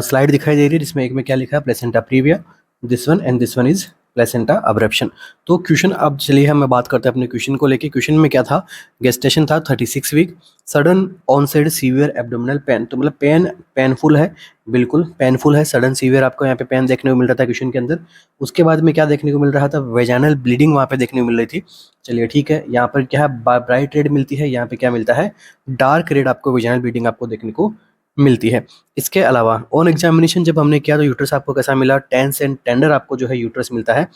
स्लाइड दिखाई दे रही है जिसमें एक में क्या लिखा है? Placenta previa, this one, and this one is placenta abruption. तो क्वेश्चन, अब चलिए हम बात करते हैं अपने क्वेश्चन को लेके। क्वेश्चन में क्या था? गेस्टेशन था 36 week, sudden onset severe abdominal pain. तो मतलब पेन, पेनफुल है, बिल्कुल पेनफुल है, सडन सीवियर आपको यहाँ पे पेन देखने को मिल रहा था क्वेश्चन के अंदर। उसके बाद में क्या देखने को मिल रहा था? वेजाइनल ब्लीडिंग वहाँ पे देखने को मिल रही थी। चलिए ठीक है, यहाँ पर क्या है? ब्राइट रेड मिलती है, यहाँ पे क्या मिलता है? डार्क रेड आपको वेजाइनल ब्लीडिंग आपको देखने को मिलती है। इसके अलावा ऑन एग्जामिनेशन जब हमने किया तो यूट्रस आपको कैसा मिला? टेंस एंड टेंडर आपको जो है यूट्रस मिलता है।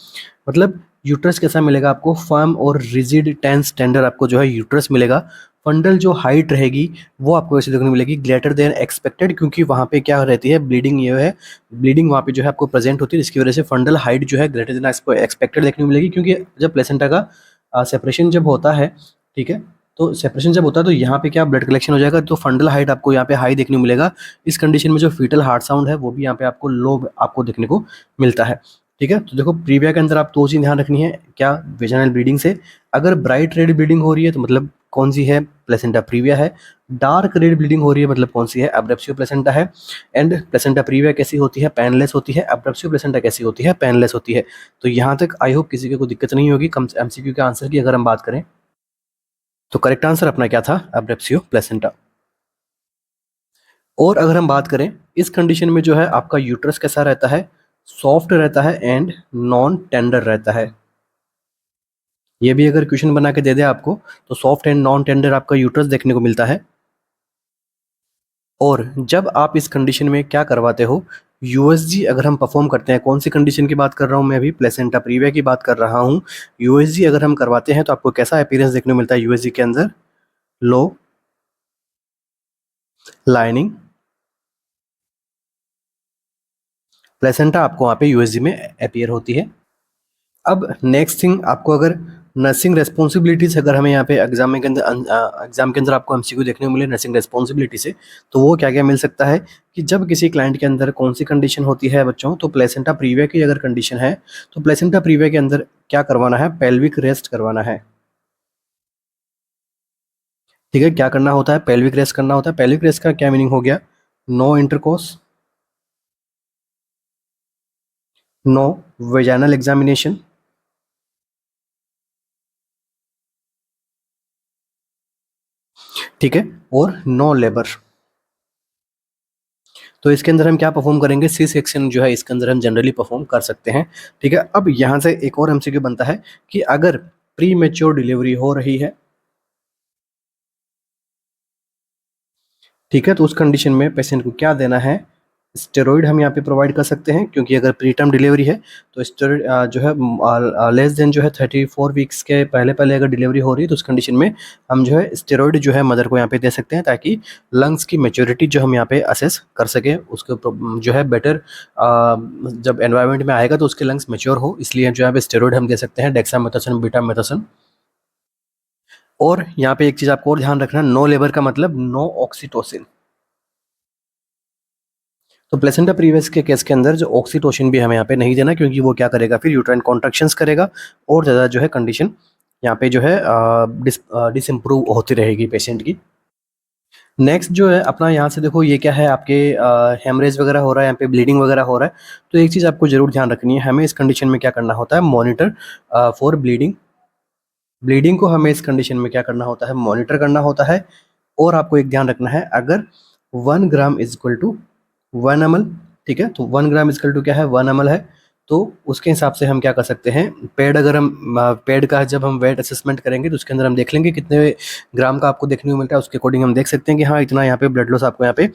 मतलब यूट्रस कैसा मिलेगा आपको? फर्म और रिजिड, टेंस, टेंडर आपको जो है यूट्रस मिलेगा। फंडल जो हाइट रहेगी वो आपको ऐसे देखने को मिलेगी, ग्रेटर देन एक्सपेक्टेड, क्योंकि वहाँ पे क्या रहती है? ब्लीडिंग, ये है ब्लीडिंग वहाँ पे जो है आपको प्रेजेंट होती है, जिसकी वजह से फंडल हाइट जो है ग्रेटर देन एक्सपेक्टेड देखने को मिलेगी। क्योंकि जब प्लेसेंटा का सेपरेशन जब होता है, ठीक है, तो सेपरेशन जब होता है तो यहाँ पे क्या? ब्लड कलेक्शन हो जाएगा, तो फंडल हाइट आपको यहाँ पे हाई देखने को मिलेगा। इस कंडीशन में जो फीटल हार्ट साउंड है वो भी यहाँ पे आपको लो आपको देखने को मिलता है। ठीक है, तो देखो, प्रीविया के अंदर आप दो चीज़ ध्यान रखनी है। क्या? वेजाइनल ब्लीडिंग से अगर ब्राइट रेड ब्लीडिंग हो रही है तो मतलब कौन सी है? प्लेसेंटा प्रीविया है। डार्क रेड ब्लीडिंग हो रही है मतलब कौन सी है? एब्रेप्सियो प्लेसेंटा है। एंड प्लेसेंटा प्रीविया कैसी होती है? पेनलेस होती है। एब्रेप्सियो प्लेसेंटा कैसी होती है? पेनलेस होती है। तो यहाँ तक आई होप किसी को कोई दिक्कत नहीं होगी। कम एमसीक्यू के आंसर की अगर हम बात करें तो करेक्ट आंसर अपना क्या था? एब्रेप्सियो प्लेसेंटा। और अगर हम बात करें, इस कंडीशन में जो है आपका यूट्रस कैसा रहता है? सॉफ्ट रहता है एंड नॉन टेंडर रहता है। ये भी अगर क्वेश्चन बना के दे दे आपको, तो सॉफ्ट एंड नॉन टेंडर आपका यूट्रस देखने को मिलता है। और जब आप इस कंडीशन में क्या करवाते हो? यूएसजी अगर हम परफॉर्म करते हैं, कौन सी कंडीशन की बात कर रहा हूँ मैं? अभी प्लेसेंटा प्रीविया की बात कर रहा हूँ। यूएसजी अगर हम करवाते हैं तो आपको कैसा अपीयरेंस देखने को मिलता है यूएसजी के अंदर? लो लाइनिंग प्लेसेंटा आपको वहाँ पे यूएसजी में अपीयर होती है। अब नेक्स्ट थिंग, आपको अगर नर्सिंग रेस्पॉन्सिबिलिटीज अगर हमें यहाँ पे एग्जाम के अंदर आपको एमसीक्यू देखने को मिले नर्सिंग रेस्पॉन्सिबिलिटी से, तो वो क्या क्या मिल सकता है? कि जब किसी क्लाइंट के अंदर कौन सी कंडीशन होती है बच्चों, तो प्लेसेंटा प्रीविया की अगर कंडीशन है तो प्लेसेंटा प्रीविया के अंदर क्या करवाना है? पेल्विक रेस्ट करवाना है। ठीक है, क्या करना होता है? पेल्विक रेस्ट करना होता है। पेल्विक रेस्ट का क्या मीनिंग हो गया? No intercourse, no vaginal examination, ठीक है, और नो लेबर। तो इसके अंदर हम क्या परफॉर्म करेंगे? सी सेक्शन जो है इसके अंदर हम जनरली परफॉर्म कर सकते हैं। ठीक है, अब यहाँ से एक और एमसीक्यू बनता है कि अगर प्री मेच्योर डिलीवरी हो रही है, ठीक है, तो उस कंडीशन में पेशेंट को क्या देना है? स्टेरॉइड हम यहाँ पे प्रोवाइड कर सकते हैं, क्योंकि अगर प्री टर्म डिलीवरी है तो स्टेरॉइड जो है लेस देन जो है 34 वीक्स के पहले पहले अगर डिलीवरी हो रही है तो उस कंडीशन में हम जो है स्टेरॉइड जो है मदर को यहाँ पे दे सकते हैं, ताकि लंग्स की मेच्योरिटी जो हम यहाँ पे असेस कर सकें, उसके जो है बेटर जब एनवायरनमेंट में आएगा तो उसके लंग्स मेच्योर हो, इसलिए जो है स्टेरॉइड हम दे सकते हैं, डेक्सामेथासोन, बीटामेथासोन। और यहाँ पे एक चीज़ आपको और ध्यान रखना, नो लेबर का मतलब नो ऑक्सीटोसिन। तो प्लेसेंटा प्रीवियस के केस के अंदर जो ऑक्सीटोसिन भी हमें यहाँ पे नहीं देना, क्योंकि वो क्या करेगा? फिर यूट्राइन कॉन्ट्रैक्शंस करेगा और ज़्यादा जो है कंडीशन यहाँ पे जो है डिसइम्प्रूव होती रहेगी पेशेंट की। नेक्स्ट जो है अपना, यहाँ से देखो ये क्या है? आपके हेमरेज वगैरह हो रहा है, यहाँ पे ब्लीडिंग वगैरह हो रहा है। तो एक चीज़ आपको जरूर ध्यान रखनी है, हमें इस कंडीशन में क्या करना होता है? मॉनिटर फॉर ब्लीडिंग ब्लीडिंग को हमें इस कंडीशन में क्या करना होता है, मॉनिटर करना होता है। और आपको एक ध्यान रखना है, अगर 1 gram is equal to 1 ml, ठीक है, तो 1 ग्राम इज इक्वल टू क्या है, 1 ml है, तो उसके हिसाब से हम क्या कर सकते हैं, पेड अगर हम पेड का जब हम वेट असेसमेंट करेंगे तो उसके अंदर हम देख लेंगे कितने ग्राम का आपको देखने को मिलता है, उसके अकॉर्डिंग हम देख सकते हैं कि हाँ इतना यहाँ पे ब्लड लॉस आपको यहाँ पे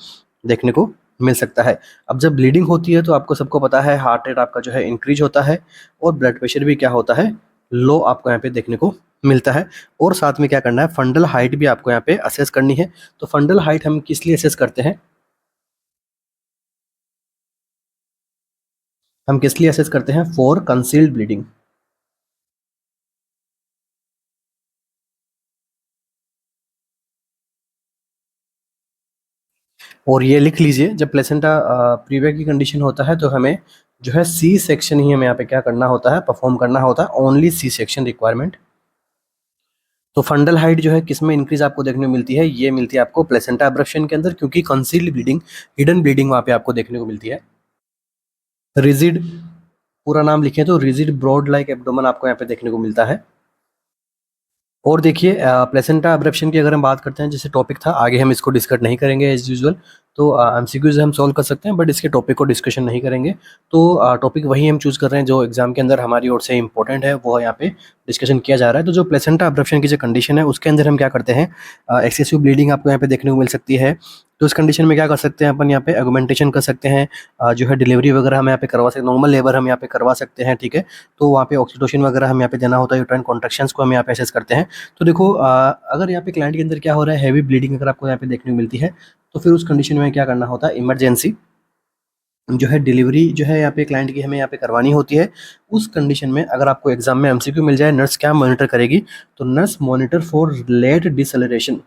देखने को मिल सकता है। अब जब ब्लीडिंग होती है तो आपको सबको पता है हार्ट रेट आपका जो है इंक्रीज होता है, और ब्लड प्रेशर भी क्या होता है, लो आपको यहाँ पे देखने को मिलता है। और साथ में क्या करना है, फंडल हाइट भी आपको यहाँ पे असेस करनी है। तो फंडल हाइट हम किस लिए असेस करते हैं, हम किस लिए असेस करते हैं, फॉर कंसील्ड ब्लीडिंग। और ये लिख लीजिए, जब प्लेसेंटा प्रीविया की कंडीशन होता है तो हमें जो है सी सेक्शन ही हमें यहाँ पे क्या करना होता है, परफॉर्म करना होता है, ओनली सी सेक्शन रिक्वायरमेंट। तो फंडल हाइट जो है किसमें इंक्रीज आपको देखने को मिलती है, ये मिलती है आपको प्लेसेंटा एब्रप्शन के अंदर, क्योंकि कंसील्ड ब्लीडिंग, हिडन ब्लीडिंग वहाँ पे आपको देखने को मिलती है। रिजिड, पूरा नाम लिखें तो रिजिड ब्रॉड लाइक एब्डोमेन आपको यहाँ पे देखने को मिलता है। और देखिए प्लेसेंटा अब्रप्शन की अगर हम बात करते हैं, जैसे टॉपिक था, आगे हम इसको डिस्कस नहीं करेंगे एज यूजुअल, तो एमसीक्यूज हम सॉल्व कर सकते हैं बट इसके टॉपिक को डिस्कशन नहीं करेंगे। तो टॉपिक वही हम चूज़ कर रहे हैं जो एग्जाम के अंदर हमारी ओर से इंपॉर्टेंट है, वो यहाँ पे डिस्कशन किया जा रहा है। तो जो प्लेसेंटा अब्रप्शन की जो कंडीशन है उसके अंदर हम क्या करते हैं, एक्सेसिव ब्लीडिंग आपको यहाँ पे देखने को मिल सकती है। तो इस कंडीशन में क्या कर सकते हैं अपन, यहाँ पे अगुमेंटेशन कर सकते हैं, जो है डिलीवरी वगैरह हम यहाँ पे करवा सकते हैं, नॉर्मल लेबर हम यहाँ पे करवा सकते हैं, ठीक है। तो वहाँ पे ऑक्सीटोसिन वगैरह हम यहाँ पे देना होता है, यूट्राइन कॉन्ट्रैक्शंस को हम यहाँ पे असेस करते हैं। तो देखो अगर यहाँ पे क्लाइंट के अंदर क्या हो रहा है, हैवी ब्लीडिंग अगर आपको यहाँ पे देखने को मिलती है, तो फिर उस कंडीशन में क्या करना होता है, इमरजेंसी जो है डिलीवरी जो है यहाँ पे क्लाइंट की हमें यहाँ पे करवानी होती है। उस कंडीशन में अगर आपको एग्जाम में एमसीक्यू मिल जाए, नर्स क्या मॉनिटर करेगी, तो nurse monitor for late deceleration.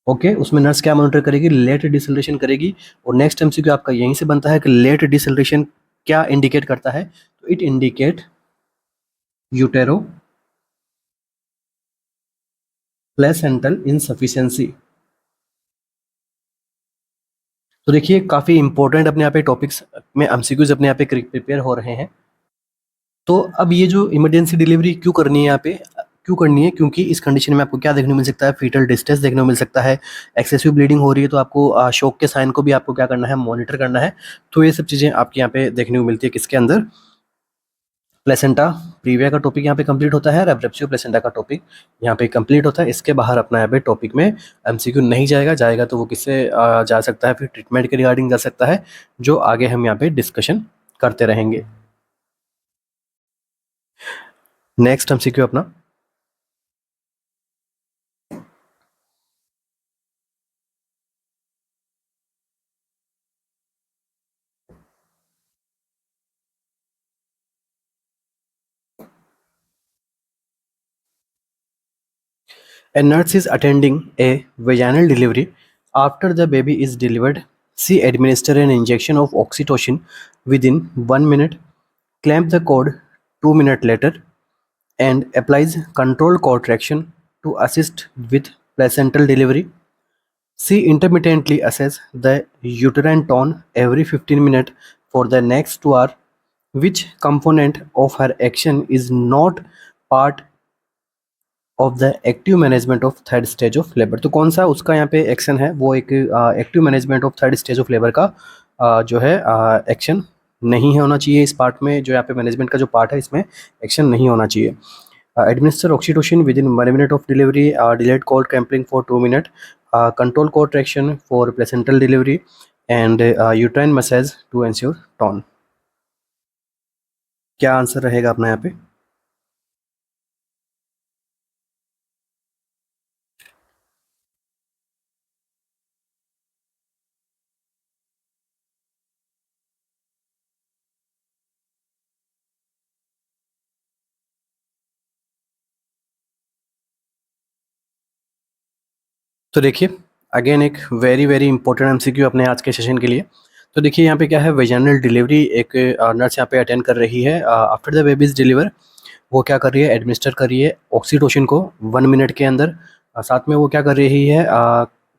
Okay, उसमें नर्स क्या मॉनिटर करेगी, लेट डिसलेरेशन करेगी। और नेक्स्ट एमसीक्यू आपका यहीं से बनता है कि लेट डिसलेरेशन क्या इंडिकेट करता है, तो इट इंडिकेट यूटेरो प्लेसेंटल इनसफिशिएंसी। तो देखिए काफ़ी इंपॉर्टेंट अपने यहाँ पे टॉपिक्स में एमसीक्यूज अपने यहाँ पे प्रिपेयर हो रहे हैं। तो अब ये जो इमरजेंसी डिलीवरी क्यों करनी है यहाँ पे, क्यों करनी है, क्योंकि इस कंडीशन में आपको क्या देखने को मिल सकता है, फीटल डिस्ट्रेस देखने को मिल सकता है, एक्सेसिव ब्लीडिंग हो रही है, तो आपको शॉक के साइन को भी आपको क्या करना है, मॉनिटर करना है। तो ये सब चीज़ें आपके यहाँ पे देखने को मिलती है किसके अंदर, प्लेसेंटा प्रीविया का टॉपिक यहाँ पे कंप्लीट होता है, और एब्रेप्सियो प्लेसेंटा का टॉपिक यहाँ पे कंप्लीट होता है। इसके बाहर अपना यहाँ पे टॉपिक में एमसीक्यू नहीं जाएगा, जाएगा तो वो किससे जा सकता है, फिर ट्रीटमेंट के रिगार्डिंग जा सकता है, जो आगे हम यहाँ पे डिस्कशन करते रहेंगे। नेक्स्ट एमसीक्यू अपना, a nurse is attending a vaginal delivery. After the baby is delivered, she administers an injection of oxytocin within 1 minute, clamp the cord 2 minutes later, and applies controlled contraction to assist with placental delivery. She intermittently assesses the uterine tone every 15 minutes for the next 2 hours. Which component of her action is not part of the active management of third stage of labour? तो कौन सा उसका यहाँ पे action है, वो एक active management of third stage of labour का जो है एक्शन नहीं होना चाहिए इस पार्ट में, जो यहाँ पे मैनेजमेंट का जो पार्ट है इसमें एक्शन नहीं होना चाहिए। Administer oxytocin within 1 minute of delivery, delayed cord clamping for 2 minute, control contraction for placental delivery, and uterine massage to ensure tone. क्या आंसर रहेगा अपना यहाँ पे? तो देखिए अगेन एक वेरी वेरी इंपॉर्टेंट एमसीक्यू अपने आज के सेशन के लिए। तो देखिए यहाँ पे क्या है, वेजाइनल डिलीवरी एक नर्स यहाँ पे अटेंड कर रही है, after the baby is deliver वो क्या कर रही है, एडमिनिस्टर कर रही है ऑक्सीटोसिन को 1 मिनट के अंदर। साथ में वो क्या कर रही है,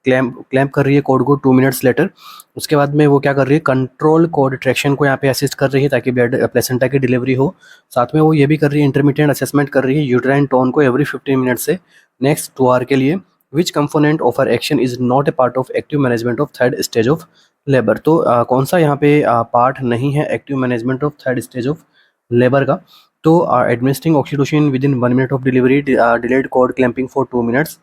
क्लैम्प कर रही है कोड को 2 मिनट्स लेटर। उसके बाद में वो क्या कर रही है, कंट्रोल कोड ट्रैक्शन को यहाँ पे असिस्ट कर रही है ताकि प्लेसेंटा की डिलीवरी हो। साथ में वो ये भी कर रही है, इंटरमीडिएट असेसमेंट कर रही है यूट्राइन टोन को एवरी 15 मिनट से नेक्स्ट 2 आवर के लिए। Which component of our action is not a part of active management of third stage of labour. तो कौन सा यहाँ पे पार्ट नहीं है active management of third stage of labour का। तो administering oxytocin within 1 minute of delivery, delayed cord clamping for 2 minutes,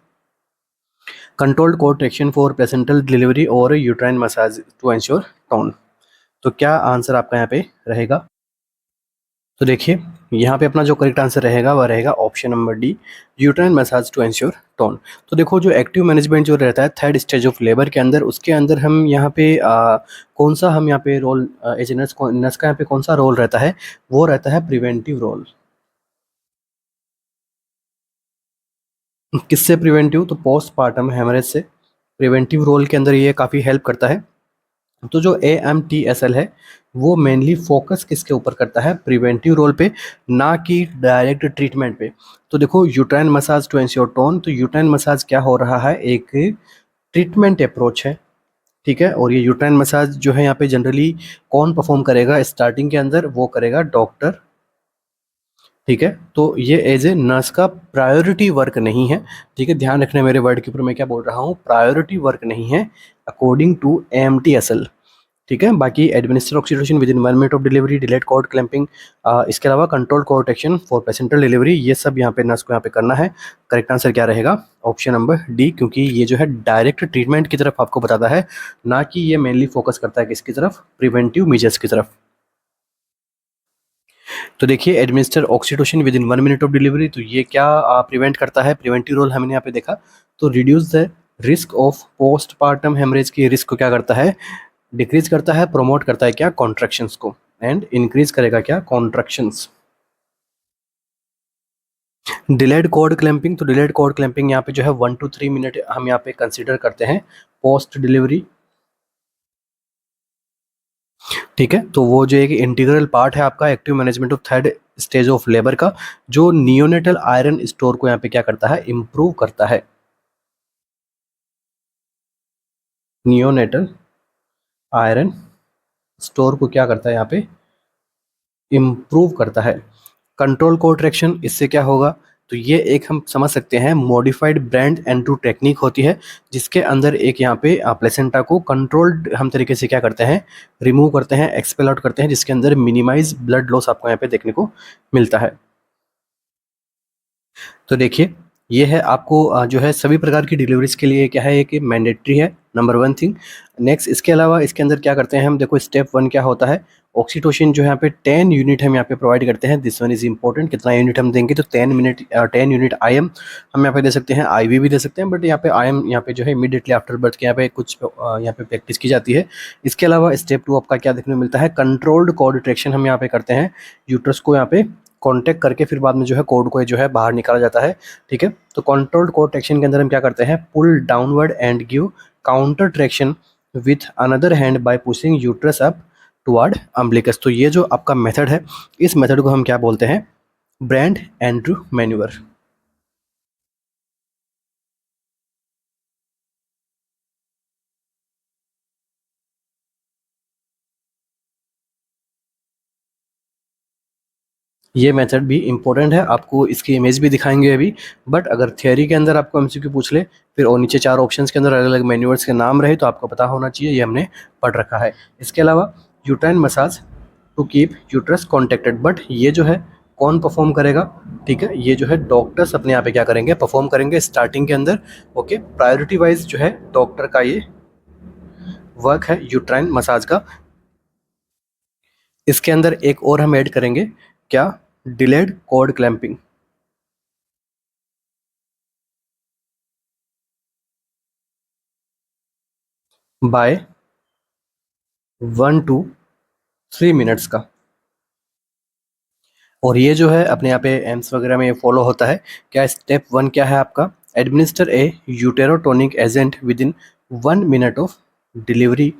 controlled cord traction for placental delivery और uterine massage to ensure tone. तो क्या answer आपका यहाँ पे रहेगा। तो देखिए यहाँ पे अपना जो करेक्ट आंसर रहेगा वह रहेगा option number D, uterine massage to ensure tone. तो देखो जो एक्टिव मैनेजमेंट जो रहता है थर्ड स्टेज ऑफ लेबर के अंदर, उसके अंदर हम यहाँ पे कौन सा हम यहाँ पे रोल एज नर्स का यहाँ पे कौन सा रोल रहता है, वो रहता है प्रिवेंटिव रोल। किससे प्रिवेंटिव, तो पोस्टमार्टम हेमरेज से। प्रिवेंटिव रोल के अंदर ये काफ़ी हेल्प करता है। तो जो AMTSL है वो मेनली फोकस किसके ऊपर करता है, प्रिवेंटिव रोल पे, ना कि डायरेक्ट ट्रीटमेंट पे। तो देखो uterine massage to ensure tone, तो यूट्राइन मसाज क्या हो रहा है, एक ट्रीटमेंट अप्रोच है, ठीक है। और ये यूट्राइन मसाज जो है यहाँ पे जनरली कौन परफॉर्म करेगा स्टार्टिंग के अंदर, वो करेगा डॉक्टर, ठीक है। तो ये एज ए नर्स का प्रायोरिटी वर्क नहीं है, ठीक है। ध्यान रखना मेरे वर्ड के ऊपर मैं क्या बोल रहा हूँ, प्रायोरिटी वर्क नहीं है अकॉर्डिंग टू AMTSL, ठीक है। बाकी administer oxytocin within 1 minute of delivery, delayed cord clamping, इसके अलावा control cord action for placental delivery, ये सब यहाँ पे नर्स को यहाँ पे करना है। करेक्ट आंसर क्या रहेगा, ऑप्शन नंबर डी, क्योंकि ये जो है डायरेक्ट ट्रीटमेंट की तरफ आपको बताता है, ना कि ये मेनली फोकस करता है किसकी तरफ, प्रिवेंटिव मेजर्स की तरफ। तो देखिए administer oxytocin within 1 minute of delivery, तो ये क्या प्रिवेंट करता है, प्रिवेंटिव रोल हमने यहाँ पे देखा। तो reduce the risk of postpartum haemorrhage की रिस्क को क्या करता है, डिक्रीज करता है, प्रोमोट करता है क्या, कॉन्ट्रैक्शंस को, एंड इंक्रीज करेगा क्या, कॉन्ट्रैक्शंस। डिलेड कॉर्ड क्लैंपिंग, तो डिलेड कॉर्ड क्लैंपिंग यहाँ पे जो है 1 to 3 मिनट हम यहाँ पे कंसीडर करते हैं पोस्ट डिलीवरी, ठीक है। तो वो जो एक इंटीग्रल पार्ट है आपका active management of third stage of labour का, जो नियोनेटल आयरन स्टोर को यहाँ पे क्या करता है, इम्प्रूव करता है। नियोनेटल आयरन स्टोर को क्या करता है यहाँ पे, इम्प्रूव करता है। कंट्रोल कोट्रैक्शन, इससे क्या होगा, तो ये एक हम समझ सकते हैं मॉडिफाइड ब्रांड एंट्रू टेक्निक होती है, जिसके अंदर एक यहाँ पे प्लेसेंटा को कंट्रोल्ड हम तरीके से क्या करते हैं, रिमूव करते हैं, एक्सपेल आउट करते हैं, जिसके अंदर मिनिमाइज ब्लड लॉस आपको यहाँ पे देखने को मिलता है। तो देखिए ये है आपको जो है सभी प्रकार की डिलीवरीज के लिए क्या है, एक मैंडेटरी है, नंबर 1 थिंग। नेक्स्ट इसके अलावा इसके अंदर क्या करते हैं हम, देखो स्टेप 1 क्या होता है, ऑक्सीटोसिन जो यहाँ पे 10 यूनिट हम यहाँ पे प्रोवाइड करते हैं। दिस वन इज इंपॉर्टेंट, कितना यूनिट हम देंगे, तो 10 यूनिट IM हम यहाँ पे दे सकते हैं, IV भी दे सकते हैं, बट यहाँ पे IM यहाँ पे जो है इमीडिएटली आफ्टर बर्थ के यहाँ पे कुछ यहाँ पे प्रैक्टिस की जाती है। इसके अलावा स्टेप 2 आपका क्या देखने को मिलता है, कंट्रोल्ड कॉर्ड ट्रैक्शन हम यहाँ पे करते हैं, यूट्रस को यहाँ पे कांटेक्ट करके फिर बाद में जो है कोड को जो है बाहर निकाला जाता है, ठीक है। तो कंट्रोल्ड कोड ट्रैक्शन के अंदर हम क्या करते हैं, pull downward and give counter traction with another hand by pushing uterus up toward umbilicus. तो ये जो आपका मेथड है, इस मेथड को हम क्या बोलते हैं, ब्रांड एंड्रू मैन्यूवर। ये मेथड भी इम्पोर्टेंट है, आपको इसकी इमेज भी दिखाएंगे अभी। बट अगर थियोरी के अंदर आपको MCQ पूछ ले, फिर और नीचे 4 ऑप्शंस के अंदर अलग अलग मैन्यूअर्स के नाम रहे, तो आपको पता होना चाहिए, ये हमने पढ़ रखा है। इसके अलावा uterine massage to keep uterus contracted, but ये जो है कौन परफॉर्म करेगा, ठीक है, ये जो है डॉक्टर्स अपने यहाँ पे क्या करेंगे, परफॉर्म करेंगे स्टार्टिंग के अंदर, ओके। प्रायोरिटी वाइज जो है डॉक्टर का ये वर्क है यूट्राइन मसाज का। इसके अंदर एक और हम ऐड करेंगे क्या, delayed cord clamping, by 1 to 3 minutes का। और ये जो है अपने यहाँ पे एम्स वगैरह में फॉलो होता है। क्या स्टेप 1 क्या है आपका, administer a uterotonic agent within 1 minute of delivery,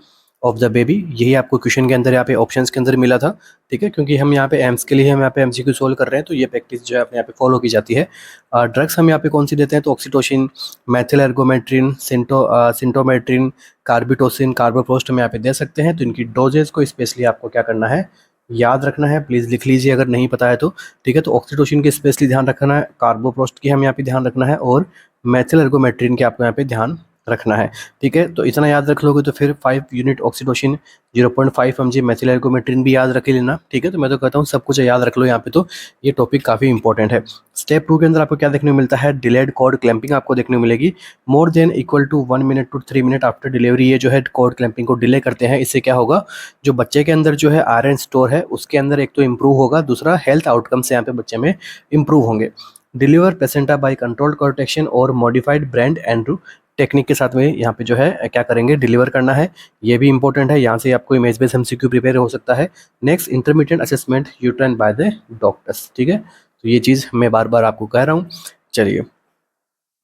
of the baby, यही आपको क्वेश्चन के अंदर यहाँ पे ऑप्शंस के अंदर मिला था। ठीक है, क्योंकि हम यहाँ पे एम्स के लिए हम यहाँ पे एमसीक्यू सोल्व कर रहे हैं, तो ये प्रैक्टिस जो है अपने यहाँ पे फॉलो की जाती है। ड्रग्स हम यहाँ पे कौन सी देते हैं, तो ऑक्सीटोसिन, मैथिल एर्गोमेट्रिन, सिंटोमेट्रिन, कार्बिटोसिन, कार्बोप्रोस्ट हम यहाँ पे दे सकते हैं। तो इनकी डोजेज को स्पेशली आपको क्या करना है, याद रखना है। प्लीज़ लिख लीजिए अगर नहीं पता है तो। ठीक है, तो ऑक्सीटोसिन की स्पेशली ध्यान रखना है, कार्बोप्रोस्ट की हम यहाँ पे ध्यान रखना है, और मैथिल एर्गोमेट्रिन के आपको यहाँ पे ध्यान रखना है। ठीक है, तो इतना याद रख लोगे तो फिर 5 यूनिट ऑक्सीटोसिन, 0.5 mg मैथिल एर्गोमेट्रिन भी याद रख लेना। ठीक है, तो मैं तो कहता हूँ सब कुछ याद रख लो यहाँ पे, तो ये टॉपिक काफ़ी इंपॉर्टेंट है। स्टेप 2 के अंदर आपको क्या देखने को मिलता है, डिलेड कॉर्ड क्लैंपिंग आपको देखने को मिलेगी। More than equal to 1 minute to 3 minute after delivery ये जो है कॉर्ड क्लैंपिंग को डिले करते हैं। इससे क्या होगा, जो बच्चे के अंदर जो है आयरन स्टोर है उसके अंदर एक तो इम्प्रूव होगा, दूसरा हेल्थ आउटकम्स यहाँ पे बच्चे में इम्प्रूव होंगे। Deliver placenta by controlled contraction और मॉडिफाइड ब्रेंड एंड्रू टेक्निक के साथ में यहाँ पे जो है क्या करेंगे, डिलीवर करना है। ये भी इंपॉर्टेंट है, यहाँ से आपको इमेज बेस्ड एमसीक्यू प्रिपेयर हो सकता है। Next, intermediate assessment uterine by the doctors. ठीक है, तो ये चीज़ मैं बार बार आपको कह रहा हूँ। चलिए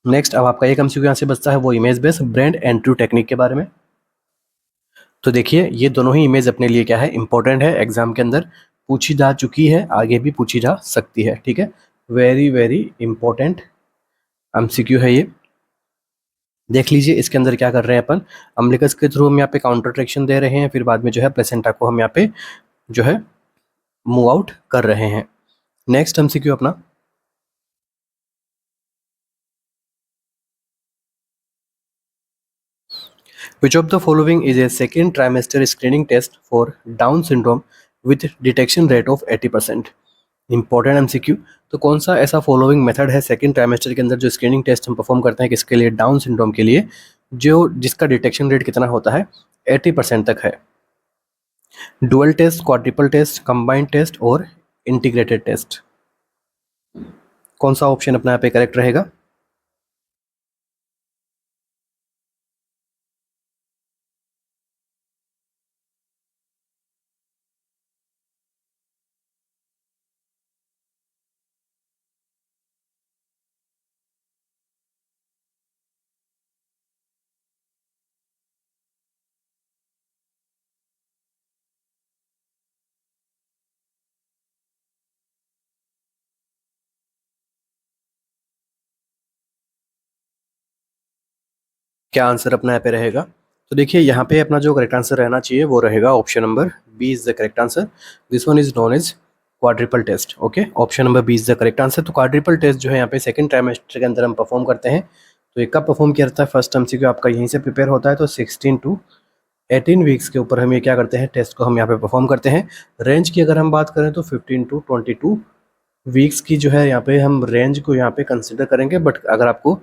नेक्स्ट, अब आपका एक एमसीक्यू यहाँ से बचता है, वो image based Brandt Andrew technique के बारे में। तो देखिए ये दोनों ही इमेज अपने लिए क्या है, इंपॉर्टेंट है, एग्जाम के अंदर पूछी जा चुकी है, आगे भी पूछी जा सकती है। ठीक है, वेरी वेरी इंपॉर्टेंट एमसीक्यू है ये। देख लीजिए इसके अंदर क्या कर रहे हैं अपन, अम्लिकस के थ्रू हम यहाँ पे काउंटर ट्रैक्शन दे रहे हैं, फिर बाद में जो है प्लेसेंटा को हम यहाँ पे जो है मूव आउट कर रहे हैं। नेक्स्ट एमसीक्यू अपना, which of the following is a second trimester screening test for Down syndrome with detection rate of 80%? Important MCQ. तो कौन सा ऐसा फॉलोइंग मेथड है सेकंड ट्राइमेस्टर के अंदर जो स्क्रीनिंग टेस्ट हम परफॉर्म करते हैं किसके लिए, डाउन सिंड्रोम के लिए, जो जिसका डिटेक्शन रेट कितना होता है, 80% तक है। Dual test, quadruple test, combined test और इंटीग्रेटेड टेस्ट, कौन सा ऑप्शन अपना यहाँ पे करेक्ट रहेगा? क्या आंसर अपना यहाँ पे रहेगा? तो देखिए यहाँ पे अपना जो करेक्ट आंसर रहना चाहिए वो रहेगा option number B is the correct answer. This one is known as quadruple test. Okay, option number B is the correct answer. तो क्वाड्रिपल टेस्ट जो है यहाँ पे सेकंड ट्राइमेस्टर के अंदर हम परफॉर्म करते हैं। तो ये कब परफॉर्म किया जाता है, फर्स्ट एमसीक्यू आपका यहीं से प्रिपेयर होता है। तो 16 टू 18 वीक्स के ऊपर हम ये क्या करते हैं, टेस्ट को हम यहाँ पे परफॉर्म करते हैं। रेंज की अगर हम बात करें तो 15 टू 22 वीक्स की जो है यहाँ पे हम रेंज को यहाँ पे कंसिडर करेंगे। बट अगर आपको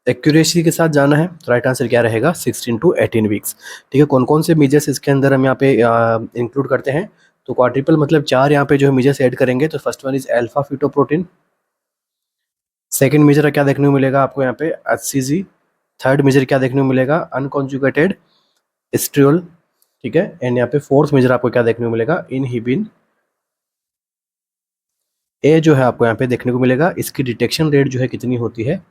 एक्यूरेसी के साथ जाना है तो राइट आंसर क्या रहेगा, 16 टू 18 वीक्स। ठीक है, कौन कौन से मीजर्स इसके अंदर हम यहाँ पे इंक्लूड करते हैं, तो क्वाड्रिपल मतलब 4 यहाँ पे जो है मीजर्स ऐड करेंगे। तो first one is alpha fetoprotein, second measure क्या देखने को मिलेगा आपको यहाँ पे, HCG। थर्ड मेजर क्या देखने को मिलेगा, अनकॉन्जुगेटेड एस्ट्रियोल। ठीक है, एंड यहाँ पे फोर्थ मेजर आपको क्या देखने को मिलेगा, इनहिबिन ए जो है आपको यहाँ पे देखने को मिलेगा। इसकी डिटेक्शन रेट जो है कितनी होती है,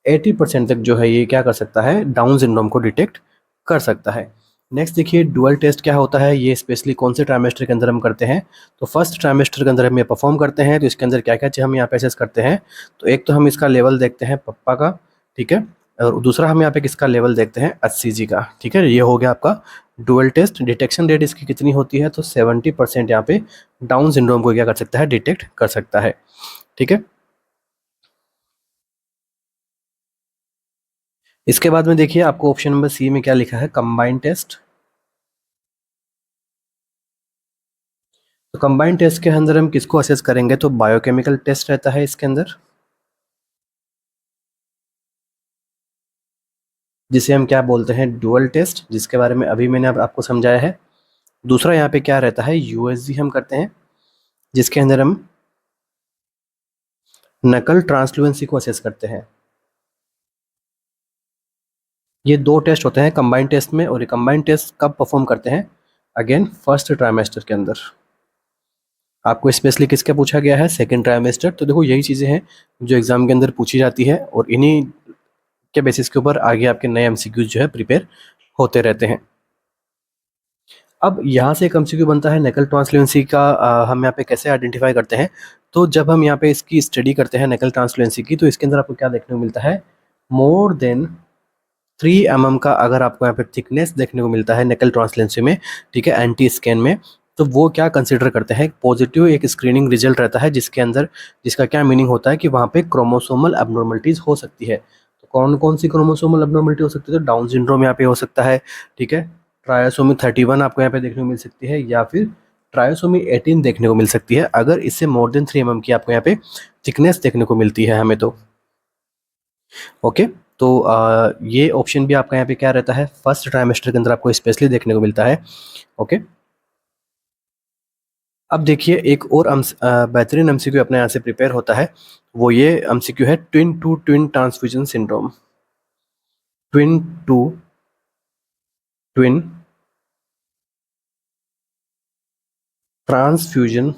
80% तक जो है ये क्या कर सकता है, डाउन सिंड्रोम को डिटेक्ट कर सकता है। नेक्स्ट देखिए डुअल टेस्ट क्या होता है, ये स्पेशली कौन से ट्राइमेस्टर के अंदर हम करते हैं, तो फर्स्ट ट्राइमेस्टर के अंदर हम ये परफॉर्म करते हैं। तो इसके अंदर क्या क्या चीज़ हम यहाँ पे असेस करते हैं, तो एक तो हम इसका लेवल देखते हैं पप्पा का, ठीक है, और दूसरा हम यहाँ पे किसका लेवल देखते हैं, HCG का। ठीक है, ये हो गया आपका डुअल टेस्ट। डिटेक्शन रेट इसकी कितनी होती है, तो 70% यहाँ पे डाउन सिंड्रोम को क्या कर सकता है, डिटेक्ट कर सकता है। ठीक है, इसके बाद में देखिए आपको ऑप्शन नंबर सी में क्या लिखा है, कंबाइंड टेस्ट। तो कंबाइंड टेस्ट के अंदर हम किसको असेस करेंगे, तो बायोकेमिकल टेस्ट रहता है इसके अंदर, जिसे हम क्या बोलते हैं, डुअल टेस्ट, जिसके बारे में अभी मैंने अब आपको समझाया है। दूसरा यहाँ पे क्या रहता है, USG हम करते हैं, जिसके अंदर हम नकल ट्रांसलुएंसी को असेस करते हैं। ये दो टेस्ट होते हैं कंबाइंड टेस्ट में, और ये कंबाइंड टेस्ट कब परफॉर्म करते हैं, अगेन फर्स्ट ट्राइमेस्टर के अंदर। आपको स्पेशली किसका पूछा गया है, सेकंड ट्राइमेस्टर। तो देखो यही चीज़ें हैं जो एग्जाम के अंदर पूछी जाती है, और इन्हीं के बेसिस के ऊपर आगे आपके नए MCQs जो है प्रिपेयर होते रहते हैं। अब यहाँ से एक एमसीक्यू बनता है नकल ट्रांसल्यूएंसी का। हम यहाँ पे कैसे आइडेंटिफाई करते हैं, तो जब हम यहाँ पे इसकी स्टडी करते हैं नकल ट्रांसल्यूएंसी की, तो इसके अंदर आपको क्या देखने को मिलता है, मोर देन 3 mm का अगर आपको यहाँ पे थिकनेस देखने को मिलता है नकल ट्रांसल्यूएंसी में, ठीक है, एंटी स्कैन में, तो वो क्या कंसिडर करते हैं, पॉजिटिव एक स्क्रीनिंग रिजल्ट रहता है जिसके अंदर, जिसका क्या मीनिंग होता है कि वहाँ पे क्रोमोसोमल एबनॉर्मलिटीज हो सकती है। तो कौन कौन सी क्रोमोसोमल एबनॉर्मलिटी हो सकती है, तो डाउन सिंड्रोम यहाँ पे हो सकता है, ठीक है, ट्रायोसोमी 31 आपको यहाँ पे देखने को मिल सकती है, या फिर ट्रायोसोमी 18 देखने को मिल सकती है, अगर इससे मोर देन 3 mm की आपको यहाँ पे थिकनेस देखने को मिलती है हमें तो। ओके, तो ये ऑप्शन भी आपका यहाँ पे क्या रहता है, फर्स्ट ट्राइमेस्टर के अंदर आपको स्पेशली देखने को मिलता है। ओके, अब देखिए एक और बेहतरीन एमसीक्यू अपने यहाँ से प्रिपेयर होता है, वो ये एमसीक्यू है twin to twin transfusion syndrome. Twin to twin transfusion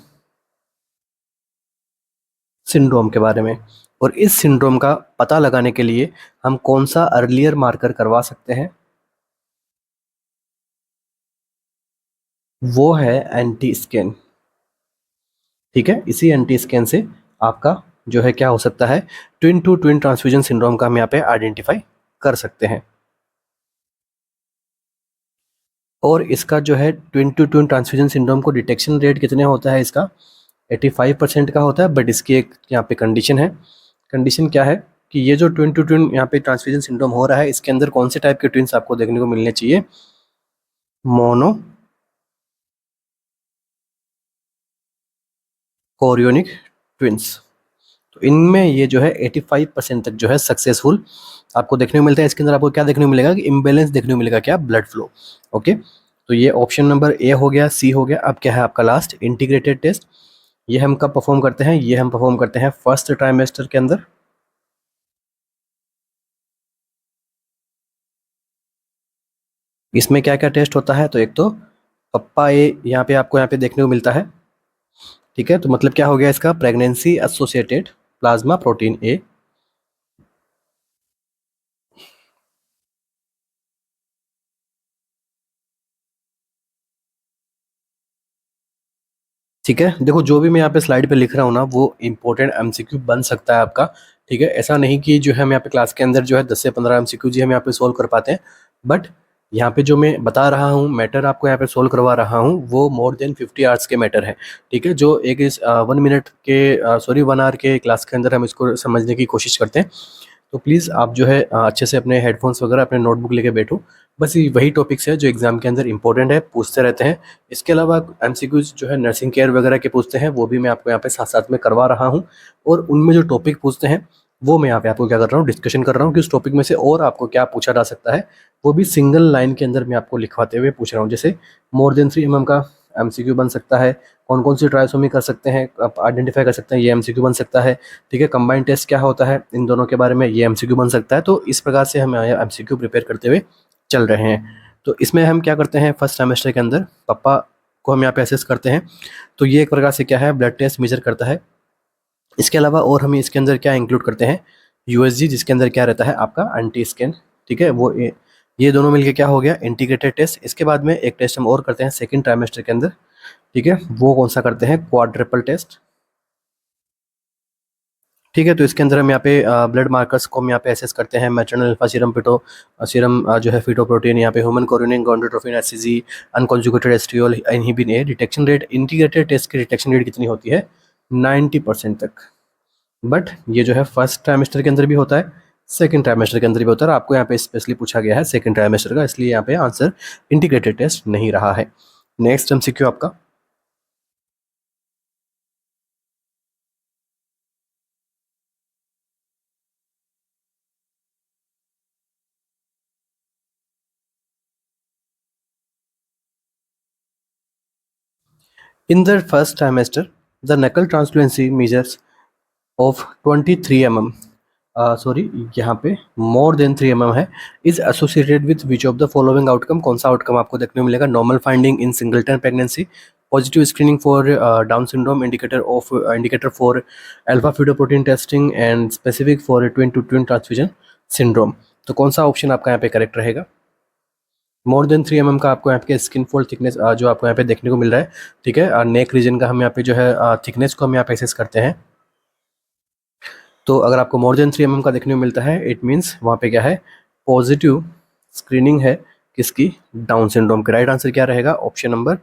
syndrome के बारे में, और इस सिंड्रोम का पता लगाने के लिए हम कौन सा अर्लियर मार्कर करवा सकते हैं, वो है एंटी स्कैन। ठीक है, इसी एंटी स्कैन से आपका जो है क्या हो सकता है, twin to twin transfusion syndrome का हम यहाँ पे आइडेंटिफाई कर सकते हैं। और इसका जो है twin to twin transfusion syndrome को डिटेक्शन रेट कितने होता है इसका, 85% का होता है, बट इसकी एक यहाँ पे कंडीशन है। कंडीशन क्या है कि ये जो ट्विन टू ट्विन यहाँ पे ट्रांसफ्यूजन सिंड्रोम हो रहा है, इसके अंदर कौन से टाइप के ट्विन्स आपको देखने को मिलने चाहिए, मोनो कोरियोनिक ट्विन्स। तो इनमें ये जो है 85% तक जो है सक्सेसफुल आपको देखने को मिलता है। इसके अंदर आपको क्या देखने को मिलेगा कि इम्बेलेंस देखने को मिलेगा, क्या, ब्लड फ्लो। ओके, तो ये ऑप्शन नंबर ए हो गया, सी हो गया। अब क्या है आपका लास्ट इंटीग्रेटेड टेस्ट, ये हम कब परफॉर्म करते हैं, ये हम परफॉर्म करते हैं फर्स्ट ट्राइमेस्टर के अंदर। इसमें क्या क्या टेस्ट होता है, तो एक तो पप्पा ए यहाँ पे आपको यहाँ पे देखने को मिलता है, ठीक है, तो मतलब क्या हो गया इसका, pregnancy associated plasma protein A. ठीक है, देखो जो भी मैं यहाँ पे स्लाइड पे लिख रहा हूँ ना, वो इंपॉर्टेंट एमसीक्यू बन सकता है आपका। ठीक है, ऐसा नहीं कि जो है हम यहाँ पे क्लास के अंदर जो है 10 से 15 एमसीक्यू जी हम यहाँ पे सोल्व कर पाते हैं, बट यहाँ पे जो मैं बता रहा हूँ मैटर आपको यहाँ पे सोल्व करवा रहा हूँ, वो मोर देन 50 आवर्स के मैटर है। ठीक है, जो एक इस 1 मिनट के सॉरी 1 आवर के क्लास के अंदर हम इसको समझने की कोशिश करते हैं। तो प्लीज़ आप जो है अच्छे से अपने हेडफोन्स वगैरह अपने नोटबुक लेके बैठो। बस ये वही टॉपिक्स है जो एग्जाम के अंदर इंपॉर्टेंट है, पूछते रहते हैं। इसके अलावा एमसीक्यूज जो है नर्सिंग केयर वगैरह के पूछते हैं, वो भी मैं आपको यहाँ पे साथ साथ में करवा रहा हूँ। और उनमें जो टॉपिक पूछते हैं वो मैं यहाँ पे आपको क्या कर रहा हूँ, डिस्कशन कर रहा हूँ कि उस टॉपिक में से और आपको क्या पूछा जा सकता है, वो भी सिंगल लाइन के अंदर मैं आपको लिखवाते हुए पूछ रहा हूँ। जैसे मोर देन 3 mm का एमसीक्यू बन सकता है, कौन कौन सी ट्राइसोमी कर सकते हैं आप आइडेंटिफाई कर सकते हैं, ये एमसीक्यू बन सकता है। ठीक है, कंबाइंड टेस्ट क्या होता है इन दोनों के बारे में, ये एमसीक्यू बन सकता है। तो इस प्रकार से हम एमसीक्यू प्रिपेयर करते हुए चल रहे हैं। तो इसमें हम क्या करते हैं, फर्स्ट सेमेस्टर के अंदर पापा को हम यहाँ पे असेस करते हैं, तो ये एक प्रकार से क्या है, ब्लड टेस्ट मेजर करता है। इसके अलावा और हम इसके अंदर क्या इंक्लूड करते हैं, यूएसजी, जिसके अंदर क्या रहता है आपका एंटी स्कैन। ठीक है, वो ये दोनों मिलके क्या हो गया, इंटीग्रेटेड टेस्ट। इसके बाद में एक टेस्ट हम और करते हैं सेकंड ट्राइमेस्टर के अंदर, ठीक है, वो कौन सा करते हैं, क्वाड्रपल टेस्ट। ठीक है, तो इसके अंदर हम यहाँ पे ब्लड मार्कर्स को हम यहाँ पे एसेस करते हैं, maternal alpha serum feto serum जो है फिटो प्रोटीन, यहाँ पे human chorionic gonadotropin hCG, unconjugated estriol inhibin A. Detection rate integrated test की डिटेक्शन रेट कितनी होती है, 90% तक। बट ये जो है फर्स्ट ट्राइमेस्टर के अंदर भी होता है, सेकंड ट्राइमेस्टर के अंदर भी होता है। और आपको यहाँ पे स्पेशली पूछा गया है सेकंड ट्राइमेस्टर का, इसलिए यहाँ पे आंसर इंटीग्रेटेड टेस्ट नहीं रहा है। नेक्स्ट एमसीक्यू आपका, in the first trimester the knuckle translucency measures of 23 mm, sorry यहाँ पे मोर देन 3 mm है, is associated with which of the following outcome. कौन सा आउटकम आपको देखने को मिलेगा, normal finding in singleton pregnancy, positive screening for Down syndrome, indicator for alpha fetoprotein testing and specific for twin to twin transfusion syndrome. तो कौन सा option आपका यहाँ पे करेक्ट रहेगा, मोर देन 3 mm का आपको यहाँ पे स्किन फोल्ड थिकनेस जो आपको यहाँ पे देखने को मिल रहा है, ठीक है। और नेक रीजन का हम यहाँ पे जो है थिकनेस को हम यहाँ पे एक्सेस करते हैं। तो अगर आपको मोर देन 3 mm का देखने को मिलता है, इट मीन्स वहाँ पे क्या है, पॉजिटिव स्क्रीनिंग है किसकी, डाउन सिंड्रोम की। राइट आंसर क्या रहेगा, ऑप्शन नंबर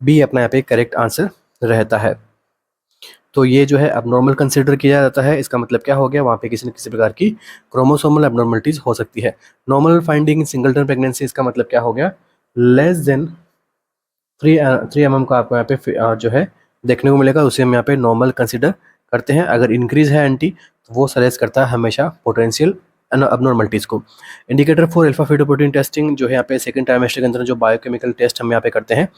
बी अपना यहाँ पे करेक्ट आंसर रहता है। तो ये जो है अबनॉर्मल कंसिडर किया जाता है, इसका मतलब क्या हो गया, वहाँ पे किसी न किसी प्रकार की क्रोमोसोमल एबनॉर्मलिटीज हो सकती है। Normal finding in singleton pregnancy, इसका मतलब क्या हो गया, लेस देन 3 mm का आपको यहाँ पे जो है देखने को मिलेगा, उसे हम यहाँ पे नॉर्मल कंसिडर करते हैं। अगर इंक्रीज है एंटी तो वो सजेस्ट करता है हमेशा पोटेंशियल अबनॉर्मलिटीज को। इंडिकेटर फॉर अल्फा फेटोप्रोटीन टेस्टिंग जो है यहाँ पे सेकंड ट्राइमेस्टर के अंदर जो बायोकेमिकल टेस्ट हम यहाँ पे करते हैं,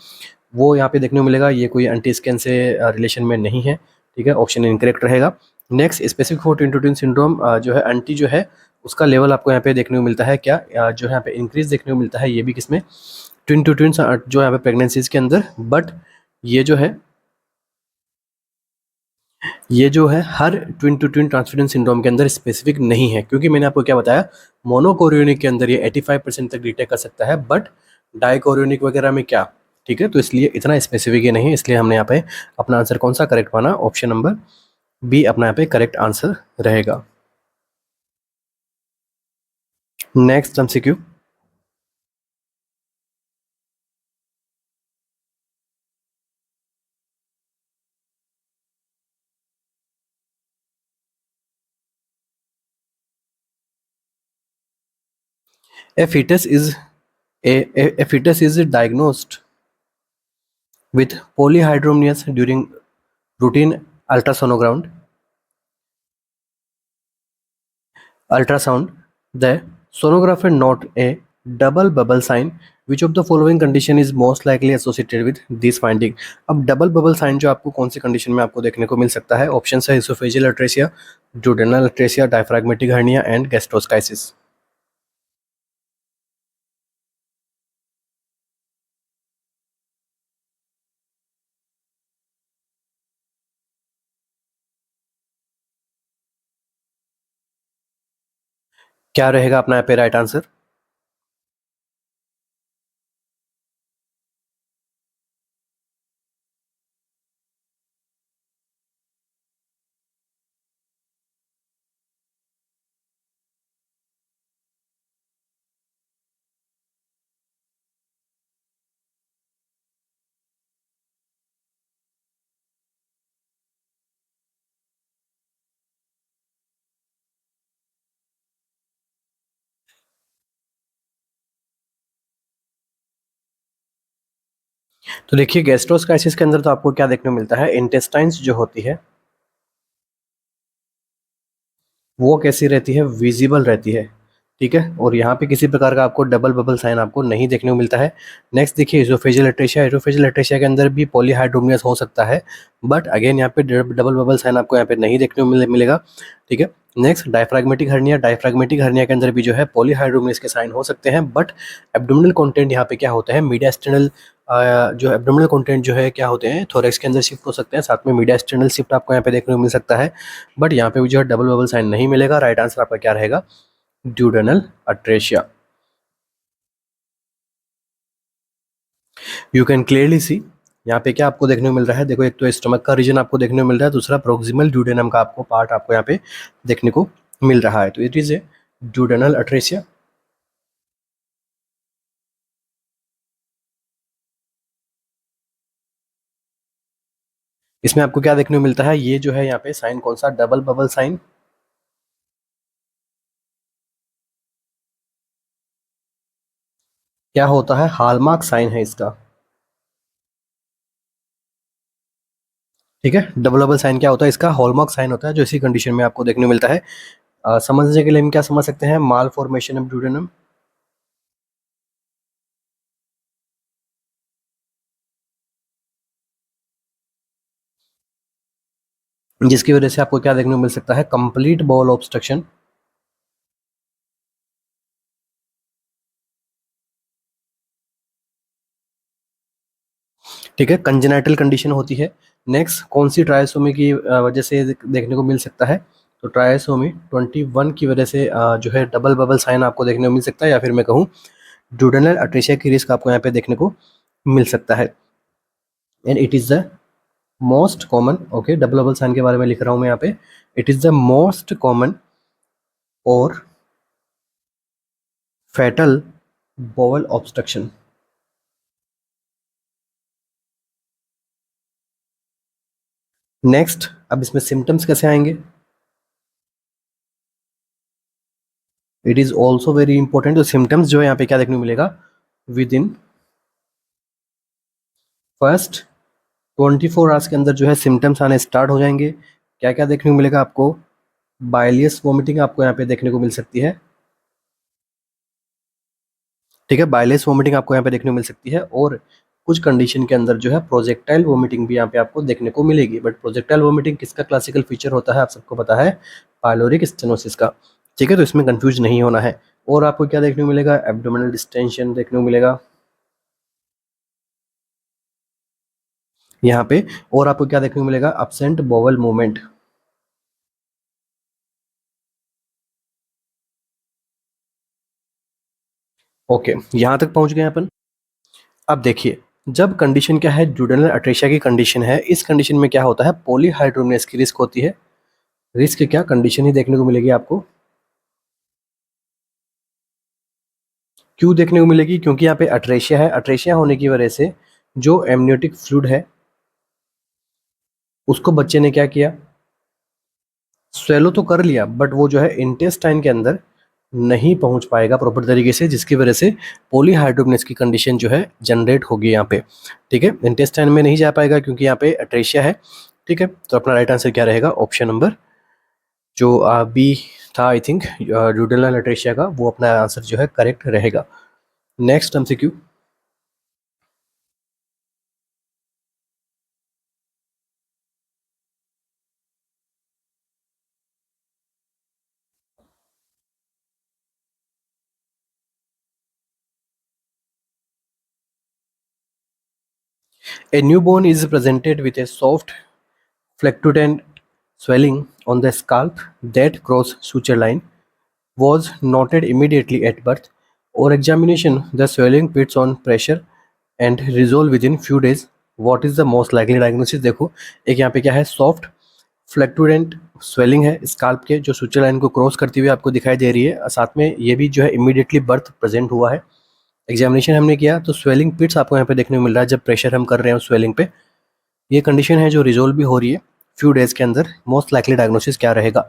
वो यहाँ पे देखने को मिलेगा, ये कोई एंटी स्कैन से रिलेशन में नहीं है, ठीक है। ऑप्शन इनकरेक्ट रहेगा। Next, specific for twin to twin syndrome जो है एंटी जो है उसका लेवल आपको यहाँ पे देखने को मिलता है क्या, जो है यहाँ पे इंक्रीज देखने को मिलता है, ये भी किसमें, ट्विन टू ट्विन जो है यहाँ पे प्रेगनेंसीज के अंदर। बट ये जो है हर ट्विन टू ट्विन ट्रांसफिडेंस सिंड्रोम के अंदर स्पेसिफिक नहीं है, क्योंकि मैंने आपको क्या बताया, मोनोकोरियोनिक के अंदर ये 85% तक डिटेक्ट कर सकता है, बट डाइकोरियोनिक वगैरह में क्या, ठीक है। तो इसलिए इतना स्पेसिफिक ये नहीं है, इसलिए हमने यहाँ पे अपना आंसर कौन सा करेक्ट माना, ऑप्शन नंबर बी अपना यहाँ पे करेक्ट आंसर रहेगा। Next MCQ, a fetus is a fetus is diagnosed with polyhydramnios during routine ultrasound. The sonographer note a double bubble sign. Which of the following condition is most likely associated with this finding? अब double bubble sign जो आपको कौन सी condition में आपको देखने को मिल सकता है, ऑप्शन है oesophageal atresia, duodenal atresia, diaphragmatic hernia and gastroschisis. क्या रहेगा अपना यहाँ पे राइट आंसर? तो देखिए गैस्ट्रोस्काइसिस के अंदर तो आपको क्या देखने को मिलता है, इंटेस्टाइन्स जो होती है वो कैसी रहती है, विजिबल रहती है, ठीक है। और यहाँ पे किसी प्रकार का आपको डबल बबल साइन आपको नहीं देखने को मिलता है। नेक्स्ट देखिए इसोफेजियल अट्रेसिया, इसोफेजियल अट्रेसिया के अंदर भी पॉलीहाइड्रोमियस हो सकता है, बट अगेन यहाँ पे डबल बबल साइन आपको यहाँ पे नहीं देखने को मिलेगा, ठीक है। नेक्स्ट डायफ्राग्मेटिक हर्निया, डायफ्राग्मेटिक हर्निया के अंदर भी जो है पॉलीहाइड्रोमियस के साइन हो सकते हैं, बट एब्डोमिनल कंटेंट यहाँ पे क्या होता है, मीडियास्टेनल जो एब्डोमिनल कंटेंट जो है क्या होते हैं, थोरेक्स के अंदर शिफ्ट हो सकते हैं, साथ में मीडियास्टेनल शिफ्ट आपको यहाँ पे देखने को मिल सकता है, बट यहाँ पे भी जो है डबल बबल साइन नहीं मिलेगा। राइट आंसर आपका क्या रहेगा, duodenal अट्रेसिया। You can clearly see यहाँ पे क्या आपको देखने को मिल रहा है, देखो एक तो स्टमक का रीजन आपको देखने को मिल रहा है, दूसरा प्रोक्सिमल ड्यूडेनम का आपको पार्ट आपको यहाँ पे देखने को मिल रहा है, तो इट इज ए ड्यूडेनल अट्रेसिया। इसमें आपको क्या देखने को मिलता है, ये जो है यहाँ पे साइन कौन सा, डबल बबल साइन, क्या होता है, हॉलमार्क साइन है इसका, ठीक है। डबल बबल साइन क्या होता है इसका, हॉलमार्क साइन होता है, जो इसी कंडीशन में आपको देखने को मिलता है। समझने के लिए हम क्या समझ सकते हैं, माल फॉर्मेशन ऑफ ड्यूडेनम, जिसकी वजह से आपको क्या देखने को मिल सकता है, कंप्लीट बॉल ऑब्स्ट्रक्शन, ठीक है, कंजेनाइटल कंडीशन होती है। नेक्स्ट कौन सी ट्रायसोमी की वजह से देखने को मिल सकता है, तो ट्रायसोमी 21 की वजह से जो है डबल बबल साइन आपको देखने को मिल सकता है, या फिर मैं कहूँ ड्यूडेनल अट्रेशिया की रिस्क आपको यहाँ पे देखने को मिल सकता है। And it is the most common, okay, double double sign के बारे में लिख रहा हूँ मैं यहाँ पे, it is the most common और फैटल बॉवल ऑब्स्ट्रक्शन। नेक्स्ट, अब इसमें सिम्टम्स कैसे आएंगे, it is also very important. तो सिम्टम्स जो है यहाँ पे क्या देखने को मिलेगा, विद इन फर्स्ट 24 आवर्स के अंदर जो है सिम्टम्स आने स्टार्ट हो जाएंगे। क्या क्या देखने को मिलेगा आपको, बाइलियस वोमिटिंग आपको यहाँ पे देखने को मिल सकती है, ठीक है, बाइलियस वोमिटिंग आपको यहाँ पे देखने को मिल सकती है। और कुछ कंडीशन के अंदर जो है प्रोजेक्टाइल वोमिटिंग भी यहाँ पे आपको देखने को मिलेगी। बट प्रोजेक्टाइल वोमिटिंग किसका क्लासिकल फीचर होता है, आप सबको पता है, पाइलोरिक स्टेनोसिस का, ठीक है, तो इसमें कंफ्यूज नहीं होना है। और आपको क्या देखने को मिलेगा, एब्डोमिनल डिस्टेंशन देखने को मिलेगा यहाँ पे। और आपको क्या देखने को मिलेगा, एब्सेंट बॉवल मूवमेंट। ओके, यहाँ तक पहुँच गए अपन। अब देखिए, जब कंडीशन क्या है, ड्यूडेनल अट्रेशिया की कंडीशन है, इस कंडीशन में क्या होता है, पॉलीहाइड्रोनेस की रिस्क होती है। रिस्क क्या, कंडीशन ही देखने को मिलेगी आपको। क्यों देखने को मिलेगी, क्योंकि यहाँ पे अट्रेशिया है, अट्रेशिया होने की वजह से जो एमनियोटिक फ्लूइड है उसको बच्चे ने क्या किया, स्वेलो तो कर लिया, बट वो जो है इंटेस्टाइन के अंदर नहीं पहुंच पाएगा प्रॉपर तरीके से, जिसकी वजह से पॉलीहाइड्रोनेस की कंडीशन जो है जनरेट होगी यहाँ पे, ठीक है, इंटेस्टाइन में नहीं जा पाएगा क्योंकि यहाँ पे अट्रेशिया है, ठीक है। तो अपना राइट आंसर क्या रहेगा, ऑप्शन नंबर जो बी था, आई थिंक ड्यूडेनल अट्रेशिया का, वो अपना आंसर जो है करेक्ट रहेगा। Next MCQ, a newborn is presented with a soft fluctuant swelling on the scalp that cross suture line was noted immediately at birth or examination. The swelling puts on pressure and resolve within few days. What is the most likely diagnosis? देखो, एक यहाँ पे क्या है, soft फ्लैक्टुडेंट swelling है scalp के, जो suture line को क्रॉस करती हुई आपको दिखाई दे रही है, साथ में ये भी जो है इमीडिएटली बर्थ प्रेजेंट हुआ है। एग्जामिनेशन हमने किया तो स्वेलिंग पिट्स आपको यहाँ पे देखने को मिल रहा है जब प्रेशर हम कर रहे हैं स्वेलिंग पे। ये कंडीशन है जो रिजोल्व भी हो रही है फ्यू डेज के अंदर। मोस्ट लाइकली डायग्नोसिस क्या रहेगा,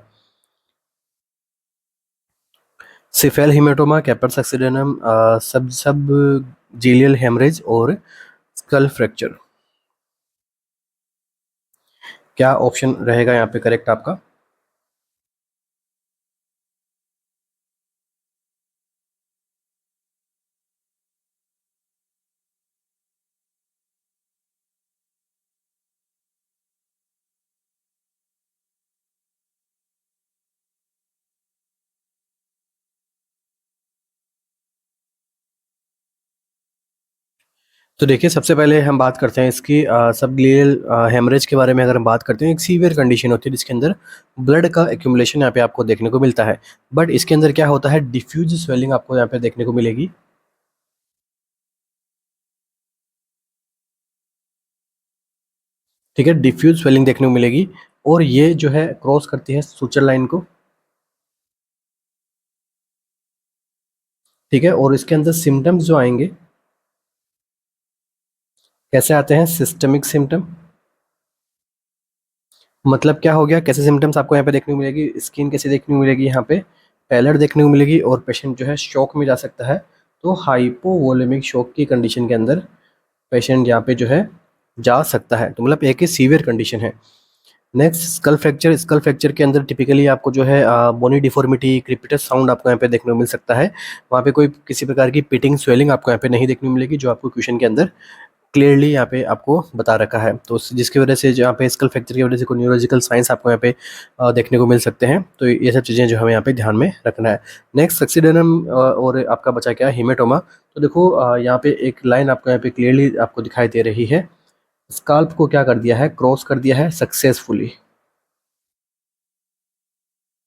सिफेल हिमेटोमा, कैपर सक्सिडेनम, सब सब जीलियल हेमरेज और स्कल फ्रैक्चर। क्या ऑप्शन रहेगा यहाँ पे करेक्ट आपका, तो देखिए सबसे पहले हम बात करते हैं इसकी सबग्लियल हेमरेज के बारे में। अगर हम बात करते हैं, एक सीवियर कंडीशन होती है जिसके अंदर ब्लड का एक्यूमुलेशन यहाँ पे आपको देखने को मिलता है। बट इसके अंदर क्या होता है, डिफ्यूज स्वेलिंग आपको यहाँ पे देखने को मिलेगी, ठीक है, डिफ्यूज स्वेलिंग देखने को मिलेगी। और ये जो है क्रॉस करती है सुचर लाइन को, ठीक है। और इसके अंदर सिम्टम्स जो आएंगे कैसे आते हैं, सिस्टमिक सिम्टम। मतलब क्या हो गया, कैसे सिम्टम्स आपको यहाँ पे देखने को मिलेगी, स्किन कैसे देखने को मिलेगी, यहाँ पे पैलर देखने को मिलेगी और पेशेंट जो है शॉक में जा सकता है। तो हाइपोवोलेमिक शॉक की कंडीशन के अंदर पेशेंट यहाँ पे जो है जा सकता है, तो मतलब एक ही सीवियर कंडीशन है। Next, skull fracture. Skull fracture के अंदर टिपिकली आपको जो है बोनी डिफॉर्मिटी, क्रिपिटस साउंड आपको यहाँ पे देखने को मिल सकता है। वहाँ पे कोई किसी प्रकार की पिटिंग स्वेलिंग आपको यहाँ पे नहीं देखने को मिलेगी, जो आपको क्वेश्चन के अंदर क्लियरली यहाँ पे आपको बता रखा है। तो जिसकी वजह से यहाँ पे स्कल फ्रैक्चर की वजह से कोई न्यूरोलॉजिकल साइंस आपको यहाँ पे देखने को मिल सकते हैं। तो ये सब चीज़ें जो हमें यहाँ पे ध्यान में रखना है। नेक्स्ट, सक्सीडेनम और आपका बचा क्या, हिमेटोमा। तो देखो यहाँ पे एक लाइन आपको यहाँ पे क्लियरली आपको दिखाई दे रही है, स्काल्प को क्या कर दिया है, क्रॉस कर दिया है सक्सेसफुली।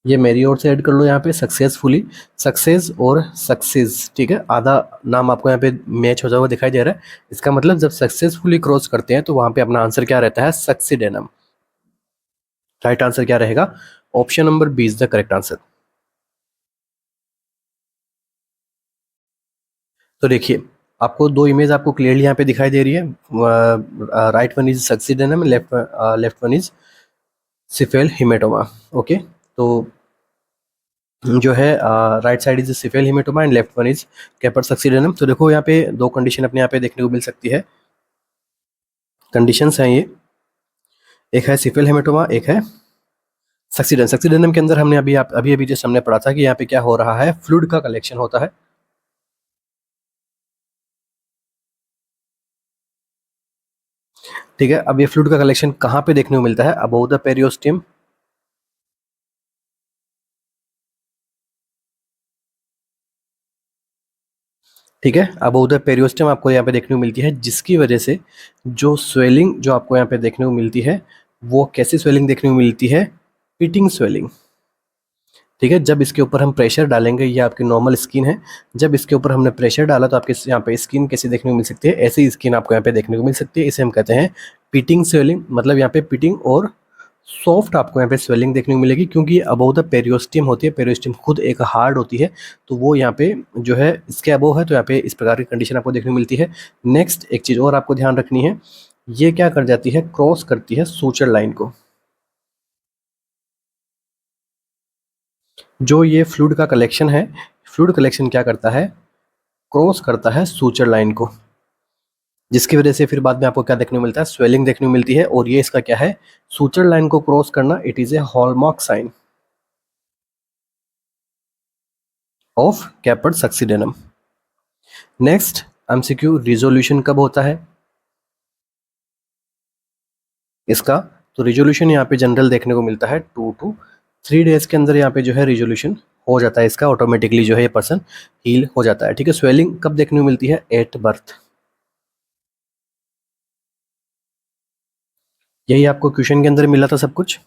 ये मेरी ओर से ऐड कर लो यहाँ पे सक्सेसफुली, सक्सेस और सक्सेस, ठीक है, आधा नाम आपको यहाँ पे मैच होता हुआ दिखाई दे रहा है। इसका मतलब जब सक्सेसफुली क्रॉस करते हैं तो वहाँ पे अपना आंसर क्या रहता है, सक्सीडेनम। राइट आंसर क्या रहेगा, option number B is the correct answer. तो देखिए आपको दो इमेज आपको क्लियरली यहाँ पे दिखाई दे रही है। Right one is succedaneum, left one is cephal haematoma. Okay, तो जो है right side is cephal haematoma and left one is caput succedaneum. तो देखो यहाँ पे दो कंडीशन अपने यहाँ पे देखने को मिल सकती है। कंडीशंस हैं ये, एक है सिफेल हेमेटोमा, एक है सक्सीडेनम। सक्सीडेनम के अंदर हमने अभी अभी जैसे हमने पढ़ा था कि यहाँ पे क्या हो रहा है, फ्लूइड का कलेक्शन होता है। ठीक है, अब ये फ्लूइड का कलेक्शन कहाँ पे देखने को मिलता है, अबव द पेरियोस्टियम। ठीक है, अबव द पेरियोस्टियम आपको यहाँ पे देखने को मिलती है, जिसकी वजह से जो स्वेलिंग जो आपको यहाँ पे देखने को मिलती है, वो कैसी स्वेलिंग देखने को मिलती है, पिटिंग स्वेलिंग। ठीक है, जब इसके ऊपर हम प्रेशर डालेंगे, ये आपकी नॉर्मल स्किन है, जब इसके ऊपर हमने प्रेशर डाला तो आपके यहाँ पे स्किन कैसी देखने को मिल सकती है, ऐसी स्किन आपको यहाँ पे देखने को मिल सकती है। इसे हम कहते हैं पिटिंग स्वेलिंग, मतलब यहाँ पे पिटिंग और सॉफ्ट आपको यहाँ पे स्वेलिंग देखने को मिलेगी, क्योंकि अबव द पेरियोस्टियम होती है, पेरियोस्टियम खुद एक हार्ड होती है, तो वो यहाँ पे जो है इसके अबव है, तो यहाँ पे इस प्रकार की कंडीशन आपको देखने को मिलती है। नेक्स्ट एक चीज़ और आपको ध्यान रखनी है, ये क्या कर जाती है, क्रॉस करती है सूचर लाइन को। जो ये फ्लूइड का कलेक्शन है, फ्लूइड कलेक्शन क्या करता है, क्रॉस करता है सूचर लाइन को, जिसकी वजह से फिर बाद में आपको क्या देखने को मिलता है, स्वेलिंग देखने को मिलती है। और ये इसका क्या है, सूचर लाइन को क्रॉस करना, it is a hallmark sign of caput succedaneum. Next MCQ, resolution कब होता है इसका, तो रिजोल्यूशन यहाँ पे जनरल देखने को मिलता है 2 to 3 डेज के अंदर, यहाँ पे जो है रिजोल्यूशन हो जाता है इसका, ऑटोमेटिकली जो है ये पर्सन हील हो जाता है। ठीक है, स्वेलिंग कब देखने को मिलती है, एट बर्थ। यही आपको क्वेश्चन के अंदर मिला था सब कुछ।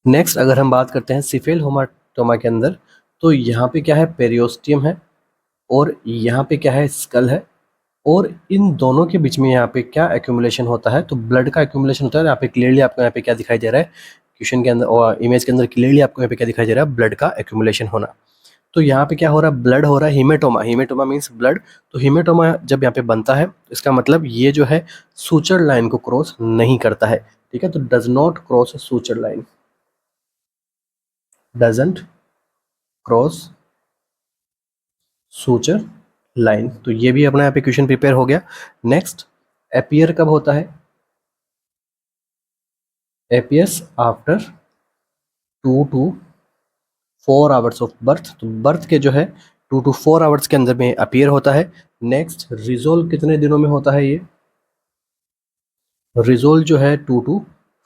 नेक्स्ट अगर हम बात करते हैं सिफेल होमाटोमा के अंदर, तो यहाँ पे क्या है, पेरियोस्टियम है, और यहाँ पे क्या है, स्कल है, और इन दोनों के बीच में यहाँ पे क्या एक्यूमुलेशन होता है, तो ब्लड का एक्यूमुलेशन होता है। यहाँ पे क्लियरली आपको यहाँ पे क्या दिखाई दे रहा है, क्वेश्चन के अंदर और इमेज के अंदर क्लियरली आपको यहाँ पे क्या दिखाई दे रहा है, ब्लड का एक्यूमुलेशन होना। तो यहाँ पे क्या हो रहा है, ब्लड हो रहा है, हीमेटोमा, हीमेटोमा मीन्स ब्लड। तो हीमेटोमा जब यहाँ पे बनता है, इसका मतलब ये जो है सूचर लाइन को क्रॉस नहीं करता है। ठीक है, तो does not cross suture line, doesn't cross suture line. तो ये भी अपना यहाँ पे क्वेश्चन प्रिपेयर हो गया। नेक्स्ट, अपीयर कब होता है, appears after 2 to 4 hours of birth. तो बर्थ के जो है 2 to 4 आवर्स के अंदर में अपीयर होता है। नेक्स्ट, रिजोल्व कितने दिनों में होता है, ये रिजोल्व जो है 2 to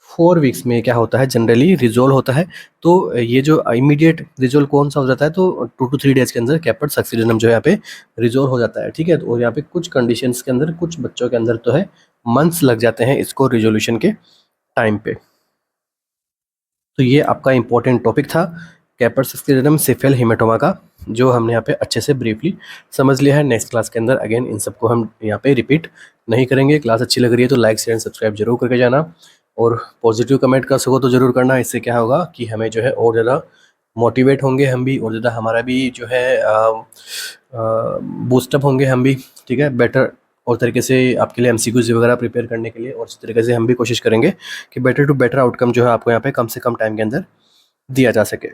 4 वीक्स में क्या होता है, जनरली रिजोल्व होता है। तो ये जो इमीडिएट रिजोल्व कौन सा हो जाता है, तो 2 to 3 डेज के अंदर कैपर्ड सक्सीडेनम जो है यहाँ पे रिजोल्व हो जाता है। ठीक है, और यहाँ पे कुछ कंडीशंस के अंदर, कुछ बच्चों के अंदर तो है मंथ्स लग जाते हैं इसको रिजोल्यूशन के टाइम पे। तो ये आपका इंपॉर्टेंट टॉपिक था, कैपर्ड सक्सीडेनम सिफेल हेमेटोमा का, जो हमने यहाँ पे अच्छे से ब्रीफली समझ लिया है। नेक्स्ट क्लास के अंदर अगेन इन सबको हम यहाँ पे रिपीट नहीं करेंगे। क्लास अच्छी लग रही है तो लाइक शेयर एंड सब्सक्राइब जरूर करके जाना, और पॉजिटिव कमेंट कर सको तो ज़रूर करना। इससे क्या होगा कि हमें जो है और ज़्यादा मोटिवेट होंगे हम भी, और ज़्यादा हमारा भी जो है बूस्टअप होंगे हम भी। ठीक है, बेटर और तरीके से आपके लिए एमसीक्यूज वगैरह प्रिपेयर करने के लिए, और इस तरीके से हम भी कोशिश करेंगे कि बेटर टू बेटर आउटकम जो है आपको यहाँ पे कम से कम टाइम के अंदर दिया जा सके।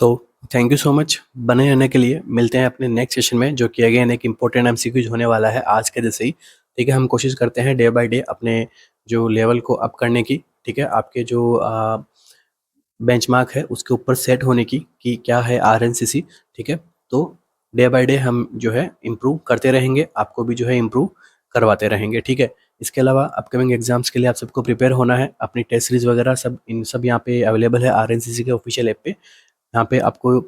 तो थैंक यू सो मच बने रहने के लिए। मिलते हैं अपने नेक्स्ट सेशन में, जो कि अगेन एक इंपॉर्टेंट एमसीक्यूज होने वाला है आज के जैसे ही। ठीक है, हम कोशिश करते हैं डे बाय डे अपने जो लेवल को अप करने की। ठीक है, आपके जो बेंचमार्क है उसके ऊपर सेट होने की, कि क्या है आरएनसीसी। ठीक है, तो डे बाय डे हम जो है इम्प्रूव करते रहेंगे, आपको भी जो है इम्प्रूव करवाते रहेंगे। ठीक है, इसके अलावा अपकमिंग एग्जाम्स के लिए आप सबको प्रिपेयर होना है। अपनी टेस्ट सीरीज वगैरह सब इन सब यहाँ पे अवेलेबल है आरएनसीसी के ऑफिशियल ऐप पे। यहाँ पे आपको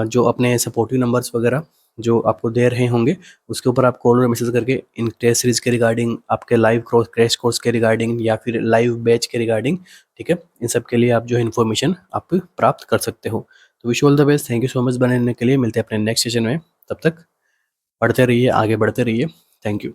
जो अपने सपोर्टिव नंबर्स वगैरह जो आपको दे रहे होंगे उसके ऊपर आप कॉल और मैसेज करके इन टेस्ट सीरीज के रिगार्डिंग, आपके लाइव क्रैश कोर्स के रिगार्डिंग या फिर लाइव बैच के रिगार्डिंग, ठीक है, इन सब के लिए आप जो है इन्फॉर्मेशन आप प्राप्त कर सकते हो। तो wish all the best, thank you so much बने रहने के लिए। मिलते हैं अपने नेक्स्ट सेशन में, तब तक पढ़ते रहिए, आगे बढ़ते रहिए। Thank you.